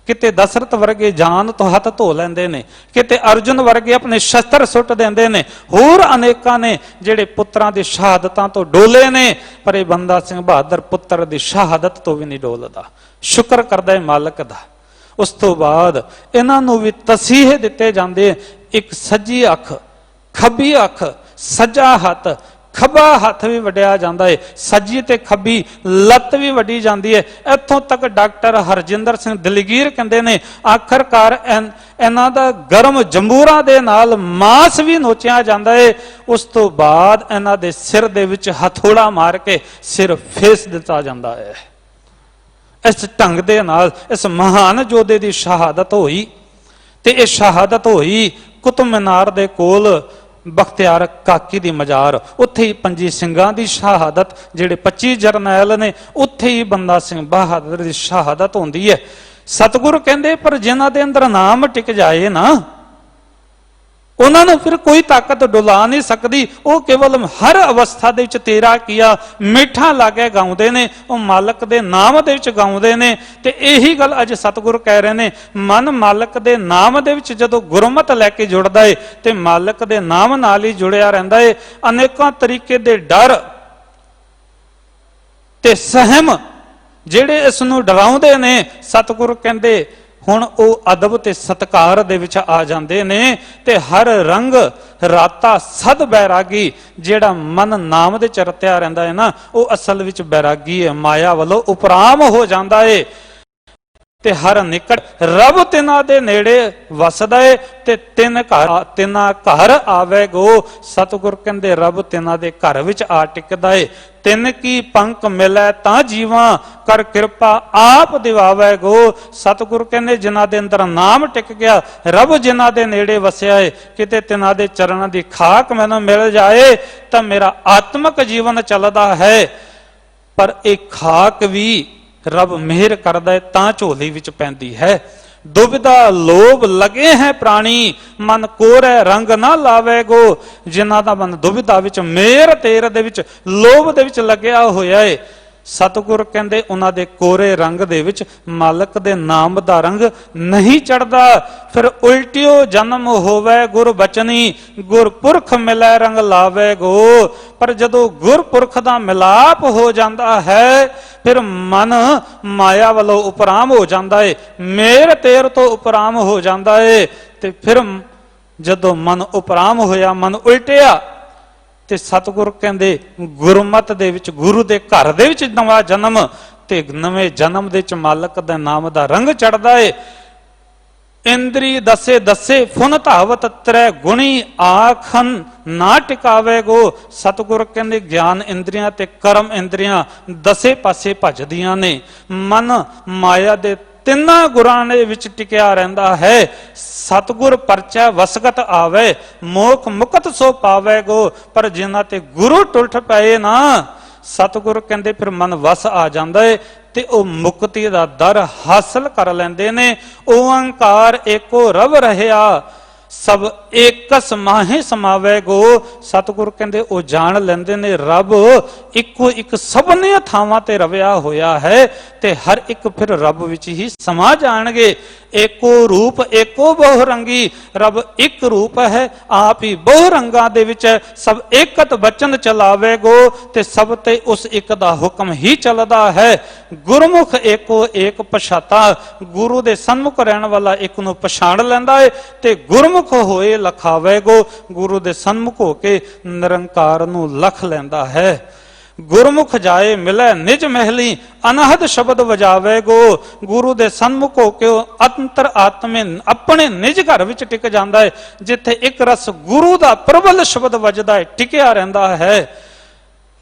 [SPEAKER 2] ਕਿਤੇ ਦਸ਼ਰਥ ਵਰਗੇ ਜਾਨ ਤੋਂ ਹੱਥ ਧੋ ਲੈਂਦੇ ਨੇ, ਕਿਤੇ ਅਰਜੁਨ ਵਰਗੇ ਆਪਣੇ ਸ਼ਸਤਰ ਸੁੱਟ ਦਿੰਦੇ ਨੇ, ਹੋਰ ਅਨੇਕਾਂ ਨੇ ਜਿਹੜੇ ਪੁੱਤਰਾਂ ਦੀ ਸ਼ਹਾਦਤਾਂ ਤੋਂ ਡੋਲੇ ਨੇ। ਪਰ ਇਹ ਬੰਦਾ ਸਿੰਘ ਬਹਾਦਰ ਪੁੱਤਰ ਦੀ ਸ਼ਹਾਦਤ ਤੋਂ ਵੀ ਨਹੀਂ ਡੋਲਦਾ। ਸ਼ੁਕਰ ਕਰਦਾ ਹੈ ਮਾਲਕ ਦਾ। ਉਸ ਤੋਂ ਬਾਅਦ ਇਹਨਾਂ ਨੂੰ ਵੀ ਤਸੀਹੇ ਦਿੱਤੇ ਜਾਂਦੇ, ਇੱਕ ਸੱਜੀ ਅੱਖ, ਖੱਬੀ ਅੱਖ, ਸੱਜਾ ਹੱਥ, ਖੱਬਾ ਹੱਥ ਵੀ ਵੱਢਿਆ ਜਾਂਦਾ ਹੈ, ਸੱਜੀ ਤੇ ਖੱਬੀ ਲੱਤ ਵੀ ਵੱਢੀ ਜਾਂਦੀ ਹੈ। ਇੱਥੋਂ ਤੱਕ ਡਾਕਟਰ ਹਰਜਿੰਦਰ ਸਿੰਘ ਦਲਗੀਰ ਕਹਿੰਦੇ ਨੇ ਆਖਰਕਾਰ ਇਹਨਾਂ ਦਾ ਗਰਮ ਜੰਬੂਰਾਂ ਦੇ ਨਾਲ ਮਾਸ ਵੀ ਨੋਚਿਆ ਜਾਂਦਾ ਹੈ। ਉਸ ਤੋਂ ਬਾਅਦ ਇਹਨਾਂ ਦੇ ਸਿਰ ਦੇ ਵਿੱਚ ਹਥੌੜਾ ਮਾਰ ਕੇ ਸਿਰ ਫੇਸ ਦਿੱਤਾ ਜਾਂਦਾ ਹੈ। ਇਸ ਢੰਗ ਦੇ ਨਾਲ ਇਸ ਮਹਾਨ ਯੋਧੇ ਦੀ ਸ਼ਹਾਦਤ ਹੋਈ। ਤੇ ਇਹ ਸ਼ਹਾਦਤ ਹੋਈ ਕੁਤਬ ਮੀਨਾਰ ਦੇ ਕੋਲ ਬਖਤਿਆਰ ਕਾਕੀ ਦੀ ਮਜ਼ਾਰ, ਉੱਥੇ ਹੀ 25 ਸਿੰਘਾਂ ਦੀ ਸ਼ਹਾਦਤ, ਜਿਹੜੇ 25 ਜਰਨੈਲ ਨੇ, ਉੱਥੇ ਹੀ ਬੰਦਾ ਸਿੰਘ ਬਹਾਦਰ ਦੀ ਸ਼ਹਾਦਤ ਹੁੰਦੀ ਹੈ। ਸਤਿਗੁਰੂ ਕਹਿੰਦੇ ਪਰ ਜਿਨ੍ਹਾਂ ਦੇ ਅੰਦਰ ਨਾਮ ਟਿਕ ਜਾਏ ਨਾ, ਉਹਨਾਂ ਨੂੰ ਫਿਰ ਕੋਈ ਤਾਕਤ ਡੁਲਾ ਨਹੀਂ ਸਕਦੀ। ਉਹ ਕੇਵਲ ਹਰ ਅਵਸਥਾ ਦੇ ਵਿੱਚ ਤੇਰਾ ਕੀਆ ਮਿੱਠਾ ਲਾਗੇ ਗਾਉਂਦੇ ਨੇ, ਉਹ ਮਾਲਕ ਦੇ ਨਾਮ ਦੇ ਵਿੱਚ ਗਾਉਂਦੇ ਨੇ। ਤੇ ਇਹੀ ਗੱਲ ਅੱਜ ਸਤਿਗੁਰੂ ਕਹਿ ਰਹੇ ਨੇ, ਮਨ ਮਾਲਕ ਦੇ ਨਾਮ ਦੇ ਵਿੱਚ ਜਦੋਂ ਗੁਰਮਤ ਲੈ ਕੇ ਜੁੜਦਾ ਏ ਤੇ ਮਾਲਕ ਦੇ ਨਾਮ ਨਾਲ ਹੀ ਜੁੜਿਆ ਰਹਿੰਦਾ ਏ। ਅਨੇਕਾਂ ਤਰੀਕੇ ਦੇ ਡਰ ਤੇ ਸਹਿਮ ਜਿਹੜੇ ਇਸ ਨੂੰ ਡਰਾਉਂਦੇ ਨੇ, ਸਤਿਗੁਰੂ ਕਹਿੰਦੇ ਹੁਣ ਉਹ ਅਦਬ ਤੇ ਸਤਕਾਰ ਦੇ ਵਿੱਚ ਆ ਜਾਂਦੇ ਨੇ। ਤੇ ਹਰ ਰੰਗ ਰਾਤਾ ਸਦ ਬੈਰਾਗੀ, ਜਿਹੜਾ ਮਨ ਨਾਮ ਦੇ ਚ ਰਤਿਆ ਰਹਿੰਦਾ ਹੈ ਨਾ, ਉਹ ਅਸਲ ਵਿੱਚ ਬੈਰਾਗੀ ਹੈ, ਮਾਇਆ ਵੱਲੋਂ ਉਪਰਾਮ ਹੋ ਜਾਂਦਾ ਹੈ। ਤੇ ਹਰ ਨਿਕਟ ਰੱਬ ਤਿਨਾਂ ਦੇ ਨੇੜੇ ਵਸਦਾ ਏ ਤੇ ਤਿਨਾਂ ਘਰ ਆਵੇਗੋ। ਸਤਿਗੁਰ ਕਹਿੰਦੇ ਰੱਬ ਤਿਨਾਂ ਦੇ ਘਰ ਵਿੱਚ ਆ ਟਿਕਦਾ ਏ। ਤਿੰਨ ਕੀ ਪੰਕ ਮਿਲੈ ਤਾਂ ਜੀਵਾਂ ਕਰ ਕਿਰਪਾ ਆਪ ਦਿਵਾਵੇਗੋ। ਸਤਿਗੁਰ ਕਹਿੰਦੇ ਜਿਨ੍ਹਾਂ ਦੇ ਅੰਦਰ ਨਾਮ ਟਿਕ ਗਿਆ, ਰੱਬ ਜਿਨ੍ਹਾਂ ਦੇ ਨੇੜੇ ਵਸਿਆ ਏ, ਕਿਤੇ ਤਿਨਾਂ ਦੇ ਚਰਨਾਂ ਦੀ ਖਾਕ ਮੈਨੂੰ ਮਿਲ ਜਾਏ ਤਾਂ ਮੇਰਾ ਆਤਮਿਕ ਜੀਵਨ ਚੱਲਦਾ ਹੈ। ਪਰ ਇਹ ਖਾਕ ਵੀ ਰੱਬ ਮਿਹਰ ਕਰਦਾ ਹੈ ਤਾਂ ਝੋਲੀ ਵਿੱਚ ਪੈਂਦੀ ਹੈ। ਦੁਬਿਧਾ ਲੋਭ ਲਗੇ ਹੈ ਪ੍ਰਾਣੀ, ਮਨ ਕੋਰੇ ਰੰਗ ਨਾ ਲਾਵੇਗੋ। ਜਿਨ੍ਹਾਂ ਦਾ ਮਨ ਦੁਬਿਧਾ ਵਿੱਚ, ਮੇਰ ਤੇਰ ਦੇ ਵਿੱਚ, ਲੋਭ ਦੇ ਵਿੱਚ ਲੱਗਿਆ ਹੋਇਆ ਹੈ, ਸਤਿਗੁਰ ਕਹਿੰਦੇ ਉਹਨਾਂ ਦੇ ਕੋਰੇ ਰੰਗ ਦੇ ਵਿੱਚ ਮਾਲਕ ਦੇ ਨਾਮ ਦਾ ਰੰਗ ਨਹੀਂ ਚੜਦਾ। ਫਿਰ ਉਲਟਿਓ ਜਨਮ ਹੋਵੇ ਗੁਰ ਬਚਨੀ, ਗੁਰਪੁਰਖ ਮਿਲੈ ਰੰਗ ਲਾਵੇਗੋ। ਪਰ ਜਦੋਂ ਗੁਰਪੁਰਖ ਦਾ ਮਿਲਾਪ ਹੋ ਜਾਂਦਾ ਹੈ, ਫਿਰ ਮਨ ਮਾਇਆ ਵੱਲੋਂ ਉਪਰਾਮ ਹੋ ਜਾਂਦਾ ਹੈ, ਮੇਰ ਤੇਰ ਤੋਂ ਉਪਰਾਮ ਹੋ ਜਾਂਦਾ ਹੈ। ਤੇ ਫਿਰ ਜਦੋਂ ਮਨ ਉਪਰਾਮ ਹੋਇਆ, ਮਨ ਉਲਟਿਆ, ਤੇ ਸਤਿਗੁਰ ਕਹਿੰਦੇ ਗੁਰਮਤ ਦੇ ਵਿੱਚ, ਗੁਰੂ ਦੇ ਘਰ ਦੇ ਵਿੱਚ ਨਵਾਂ ਜਨਮ, ਤੇ ਨਵੇਂ ਜਨਮ ਦੇ ਵਿੱਚ ਮਾਲਕ ਦੇ ਨਾਮ ਦਾ ਰੰਗ ਚੜਦਾ ਏ। ਇੰਦਰੀ ਦਸੇ ਦਸੇ ਫੁਨ ਧਾਵਤ ਤ੍ਰੈ ਗੁਣੀ, ਆਖਨ ਨਾ ਟਿਕਾਵੇਗੋ। ਸਤਿਗੁਰ ਕਹਿੰਦੇ ਗਿਆਨ ਇੰਦਰੀਆਂ ਤੇ ਕਰਮ ਇੰਦਰੀਆਂ ਦਸੇ ਪਾਸੇ ਭੱਜਦੀਆਂ ਨੇ। ਮਨ ਮਾਇਆ ਦੇ ਤਿੰਨਾਂ ਗੁਰਾਂ ਦੇ ਵਿੱਚ ਟਿਕਿਆ ਰਹਿੰਦਾ ਹੈ। ਸਤਿਗੁਰ ਪਰਚੈ ਵਸਗਤ ਆਵੇ, ਮੋਖ ਮੁਕਤ ਸੋ ਪਾਵੇ ਗੋ। ਪਰ ਜਿਨ੍ਹਾਂ ਤੇ ਗੁਰੂ ਟੁੱਟ ਪਏ ਨਾ, ਸਤਿਗੁਰ ਕਹਿੰਦੇ ਫਿਰ ਮਨ ਵਸ ਆ ਜਾਂਦਾ ਹੈ ਤੇ ਉਹ ਮੁਕਤੀ ਦਾ ਦਰ ਹਾਸਲ ਕਰ ਲੈਂਦੇ ਨੇ। ਓੰਕਾਰ ਏਕੋ ਰਵ ਰਹਿਆ, ਸਭ ਏਕਸ ਮਾਹੇ ਸਮਾਵੇ ਗੋ। ਸਤਿਗੁਰ ਕਹਿੰਦੇ ਉਹ ਜਾਣ ਲੈਂਦੇ ਨੇ ਰੱਬ ਇੱਕੋ ਇੱਕ ਸਭਨੇ ਥਾਵਾਂ ਤੇ ਰਵਿਆ ਹੋਇਆ ਹੈ ਤੇ ਹਰ ਇੱਕ ਫਿਰ ਰੱਬ ਵਿੱਚ ਹੀ ਸਮਾ ਜਾਣਗੇ। ਏਕੋ ਰੂਪ ਏਕੋ ਬਹੁ ਰੰਗੀ, ਰੱਬ ਇੱਕ ਰੂਪ ਹੈ, ਆਪ ਹੀ ਬਹੁ ਰੰਗਾਂ ਦੇ ਵਿੱਚ ਸਭ ਏਕਤ ਬਚਨ ਚਲਾਵੇ ਗੋ ਤੇ ਸਭ ਤੇ ਉਸ ਇੱਕ ਦਾ ਹੁਕਮ ਹੀ ਚੱਲਦਾ ਹੈ। ਗੁਰਮੁਖ ਏਕੋ ਏਕ ਪਛਾਤਾ, ਗੁਰੂ ਦੇ ਸਨਮੁਖ ਰਹਿਣ ਵਾਲਾ ਇੱਕ ਨੂੰ ਪਛਾਣ ਲੈਂਦਾ ਹੈ ਤੇ ਗੁਰਮੁਖ ਹੋਏ ਲਖਾਵੇ ਗੋ, ਗੁਰੂ ਦੇ ਸਨਮੁਖ ਹੋ ਕੇ ਨਿਰੰਕਾਰ ਨੂੰ ਲਖ ਲੈਂਦਾ ਹੈ। ਗੁਰਮੁਖ ਜਾਏ ਮਿਲੇ ਨਿਜ ਮਹਿਲੀ, ਅਨਹਦ ਸ਼ਬਦ ਵਜਾਵੇ ਗੋ। ਗੁਰੂ ਦੇ ਸਨਮੁਖ ਹੋ ਕੇ ਉਹ ਅੰਤਰ ਆਤਮੇ ਆਪਣੇ ਨਿਜ ਘਰ ਵਿੱਚ ਟਿਕ ਜਾਂਦਾ ਹੈ, ਜਿੱਥੇ ਇੱਕ ਰਸ ਗੁਰੂ ਦਾ ਪ੍ਰਬਲ ਸ਼ਬਦ ਵੱਜਦਾ ਹੈ, ਟਿਕਿਆ ਰਹਿੰਦਾ ਹੈ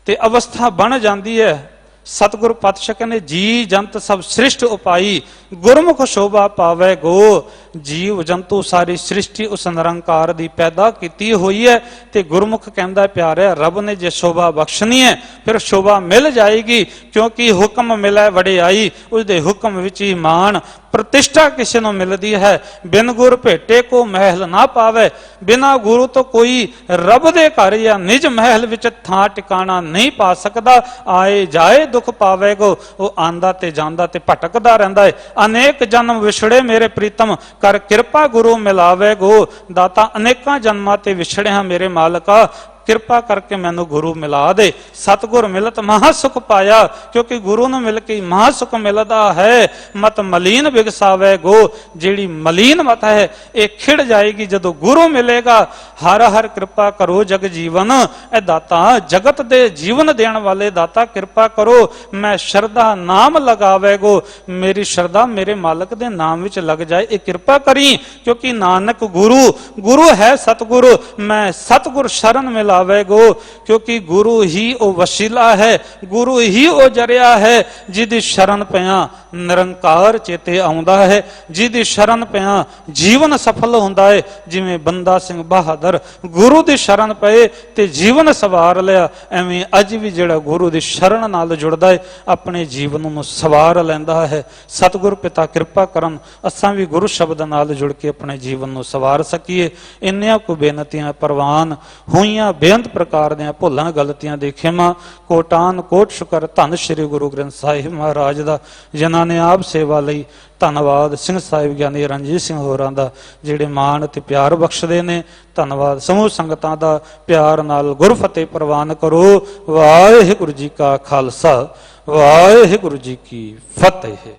[SPEAKER 2] ਤੇ ਅਵਸਥਾ ਬਣ ਜਾਂਦੀ ਹੈ। ਸਤਿਗੁਰ ਪਾਤਸ਼ਾਹ ਕਹਿੰਦੇ ਜੀ ਜੰਤ ਸਭ ਸ੍ਰਿਸ਼ਟ ਉਪਾਈ, ਗੁਰਮੁਖ ਸ਼ੋਭਾ ਪਾਵੇ ਗੋ। ਜੀਵ ਜੰਤੂ ਸਾਰੀ ਸ੍ਰਿਸ਼ਟੀ ਉਸ ਨਿਰੰਕਾਰ ਦੀ ਪੈਦਾ ਕੀਤੀ ਹੋਈ ਹੈ ਤੇ ਗੁਰਮੁਖ ਕਹਿੰਦਾ ਪਿਆਰਿਆ ਰੱਬ ਨੇ ਜੇ ਸ਼ੋਭਾ ਬਖਸ਼ਣੀ ਹੈ ਫਿਰ ਸ਼ੋਭਾ ਮਿਲ ਜਾਏਗੀ, ਕਿਉਂਕਿ ਹੁਕਮ ਮਿਲੇ ਵਡਿਆਈ, ਉਸਦੇ ਹੁਕਮ ਵਿੱਚ ਹੀ ਮਾਣ ਪ੍ਰਤਿਸ਼ਠਾ ਕਿਸੇ ਨੂੰ ਮਿਲਦੀ ਹੈ। ਬਿਨ ਗੁਰ ਭੇਟੇ ਕੋ ਮਹਿਲ ਨਾ ਪਾਵੇ, ਬਿਨਾ ਗੁਰੂ ਤੋਂ ਕੋਈ ਰੱਬ ਦੇ ਘਰ ਜਾਂ ਨਿਜ ਮਹਿਲ ਵਿੱਚ ਥਾਂ ਟਿਕਾਣਾ ਨਹੀਂ ਪਾ ਸਕਦਾ। ਆਏ ਜਾਏ ਦੁੱਖ ਪਾਵੇਗੋ, ਉਹ ਆਂਦਾ ਤੇ ਜਾਂਦਾ ਤੇ ਭਟਕਦਾ ਰਹਿੰਦਾ ਹੈ। ਅਨੇਕ ਜਨਮ ਵਿਛੜੇ ਮੇਰੇ ਪ੍ਰੀਤਮ, ਕਰ ਕਿਰਪਾ ਗੁਰੂ ਮਿਲਾਵੇ ਗੋ। ਦਾਤਾ ਅਨੇਕਾਂ ਜਨਮਾਂ ਤੇ ਵਿਛੜੇ ਹਾਂ ਮੇਰੇ ਮਾਲਕਾ, ਕਿਰਪਾ ਕਰਕੇ ਮੈਨੂੰ ਗੁਰੂ ਮਿਲਾ ਦੇ। ਸਤਿਗੁਰ ਮਿਲਤ ਮਹਾ ਸੁਖ ਪਾਇਆ, ਕਿਉਂਕਿ ਗੁਰੂ ਨੂੰ ਮਿਲ ਕੇ ਮਹਾ ਸੁਖ ਮਿਲਦਾ ਹੈ। ਮਤ ਮਲੀਨ ਵਿਗਸਾਵੇ ਗੋ, ਜਿਹੜੀ ਮਲੀਨ ਮਤ ਹੈ ਇਹ ਖਿੜ ਜਾਏਗੀ ਜਦੋਂ ਗੁਰੂ ਮਿਲੇਗਾ। ਹਰ ਹਰ ਕਿਰਪਾ ਕਰੋ ਜਗ ਜੀਵਨ, ਇਹ ਦਾਤਾ ਜਗਤ ਦੇ ਜੀਵਨ ਦੇਣ ਵਾਲੇ ਦਾਤਾ ਕਿਰਪਾ ਕਰੋ। ਮੈਂ ਸ਼ਰਧਾ ਨਾਮ ਲਗਾਵੇ ਗੋ, ਮੇਰੀ ਸ਼ਰਧਾ ਮੇਰੇ ਮਾਲਕ ਦੇ ਨਾਮ ਵਿੱਚ ਲੱਗ ਜਾਏ, ਇਹ ਕਿਰਪਾ ਕਰੀ। ਕਿਉਂਕਿ ਨਾਨਕ ਗੁਰੂ ਹੈ ਸਤਿਗੁਰੂ, ਮੈਂ ਸਤਿਗੁਰ ਸ਼ਰਨ ਮਿਲਾ ਗੋ। ਕਿਉਂਕਿ ਗੁਰੂ ਹੀ ਉਹ ਵਸੀਲਾ ਹੈ, ਗੁਰੂ ਹੀ ਉਹ ਜਰਿਆ ਹੈ, ਜਿਹਦੀ ਸ਼ਰਨ ਪਿਆ ਨਿਰੰਕਾਰ ਚੇਤੇ ਆਉਂਦਾ ਹੈ, ਜਿਹਦੀ ਸ਼ਰਨ ਪਿਆ ਜੀਵਨ ਸਫਲ ਹੁੰਦਾ ਹੈ। ਜਿਵੇਂ ਬੰਦਾ ਸਿੰਘ ਬਹਾਦਰ ਗੁਰੂ ਦੀ ਸ਼ਰਨ ਪਏ ਤੇ ਜੀਵਨ ਸਵਾਰ ਲਿਆ, ਐਵੇਂ ਅੱਜ ਵੀ ਜਿਹੜਾ ਗੁਰੂ ਦੀ ਸ਼ਰਨ ਨਾਲ ਜੁੜਦਾ ਹੈ ਆਪਣੇ ਜੀਵਨ ਨੂੰ ਸਵਾਰ ਲੈਂਦਾ ਹੈ। ਸਤਿਗੁਰ ਪਿਤਾ ਕਿਰਪਾ ਕਰਨ ਅਸਾਂ ਵੀ ਗੁਰੂ ਸ਼ਬਦ ਨਾਲ ਜੁੜ ਕੇ ਆਪਣੇ ਜੀਵਨ ਨੂੰ ਸਵਾਰ ਸਕੀਏ। ਇੰਨੀਆਂ ਕੁ ਬੇਨਤੀਆਂ ਪ੍ਰਵਾਨ ਹੋਈਆਂ, ਬੇਅੰਤ ਪ੍ਰਕਾਰ ਦੀਆਂ ਭੁੱਲਾਂ ਗਲਤੀਆਂ ਦੇ ਖਿਮਾ, ਕੋਟਾਨ ਕੋਟ ਸ਼ੁਕਰ ਧੰਨ ਸ਼੍ਰੀ ਗੁਰੂ ਗ੍ਰੰਥ ਸਾਹਿਬ ਮਹਾਰਾਜ ਦਾ, ਜਿਨ੍ਹਾਂ ਨੇ ਆਪ ਸੇਵਾ ਲਈ। ਧੰਨਵਾਦ ਸਿੰਘ ਸਾਹਿਬ ਗਿਆਨੀ ਰਣਜੀਤ ਸਿੰਘ ਹੋਰਾਂ ਦਾ ਜਿਹੜੇ ਮਾਣ ਤੇ ਪਿਆਰ ਬਖਸ਼ਦੇ ਨੇ। ਧੰਨਵਾਦ ਸਮੂਹ ਸੰਗਤਾਂ ਦਾ, ਪਿਆਰ ਨਾਲ ਗੁਰਫਤਿਹ ਪ੍ਰਵਾਨ ਕਰੋ। ਵਾਹਿਗੁਰੂ ਜੀ ਕਾ ਖਾਲਸਾ, ਵਾਹਿਗੁਰੂ ਜੀ ਕੀ ਫਤਿਹ।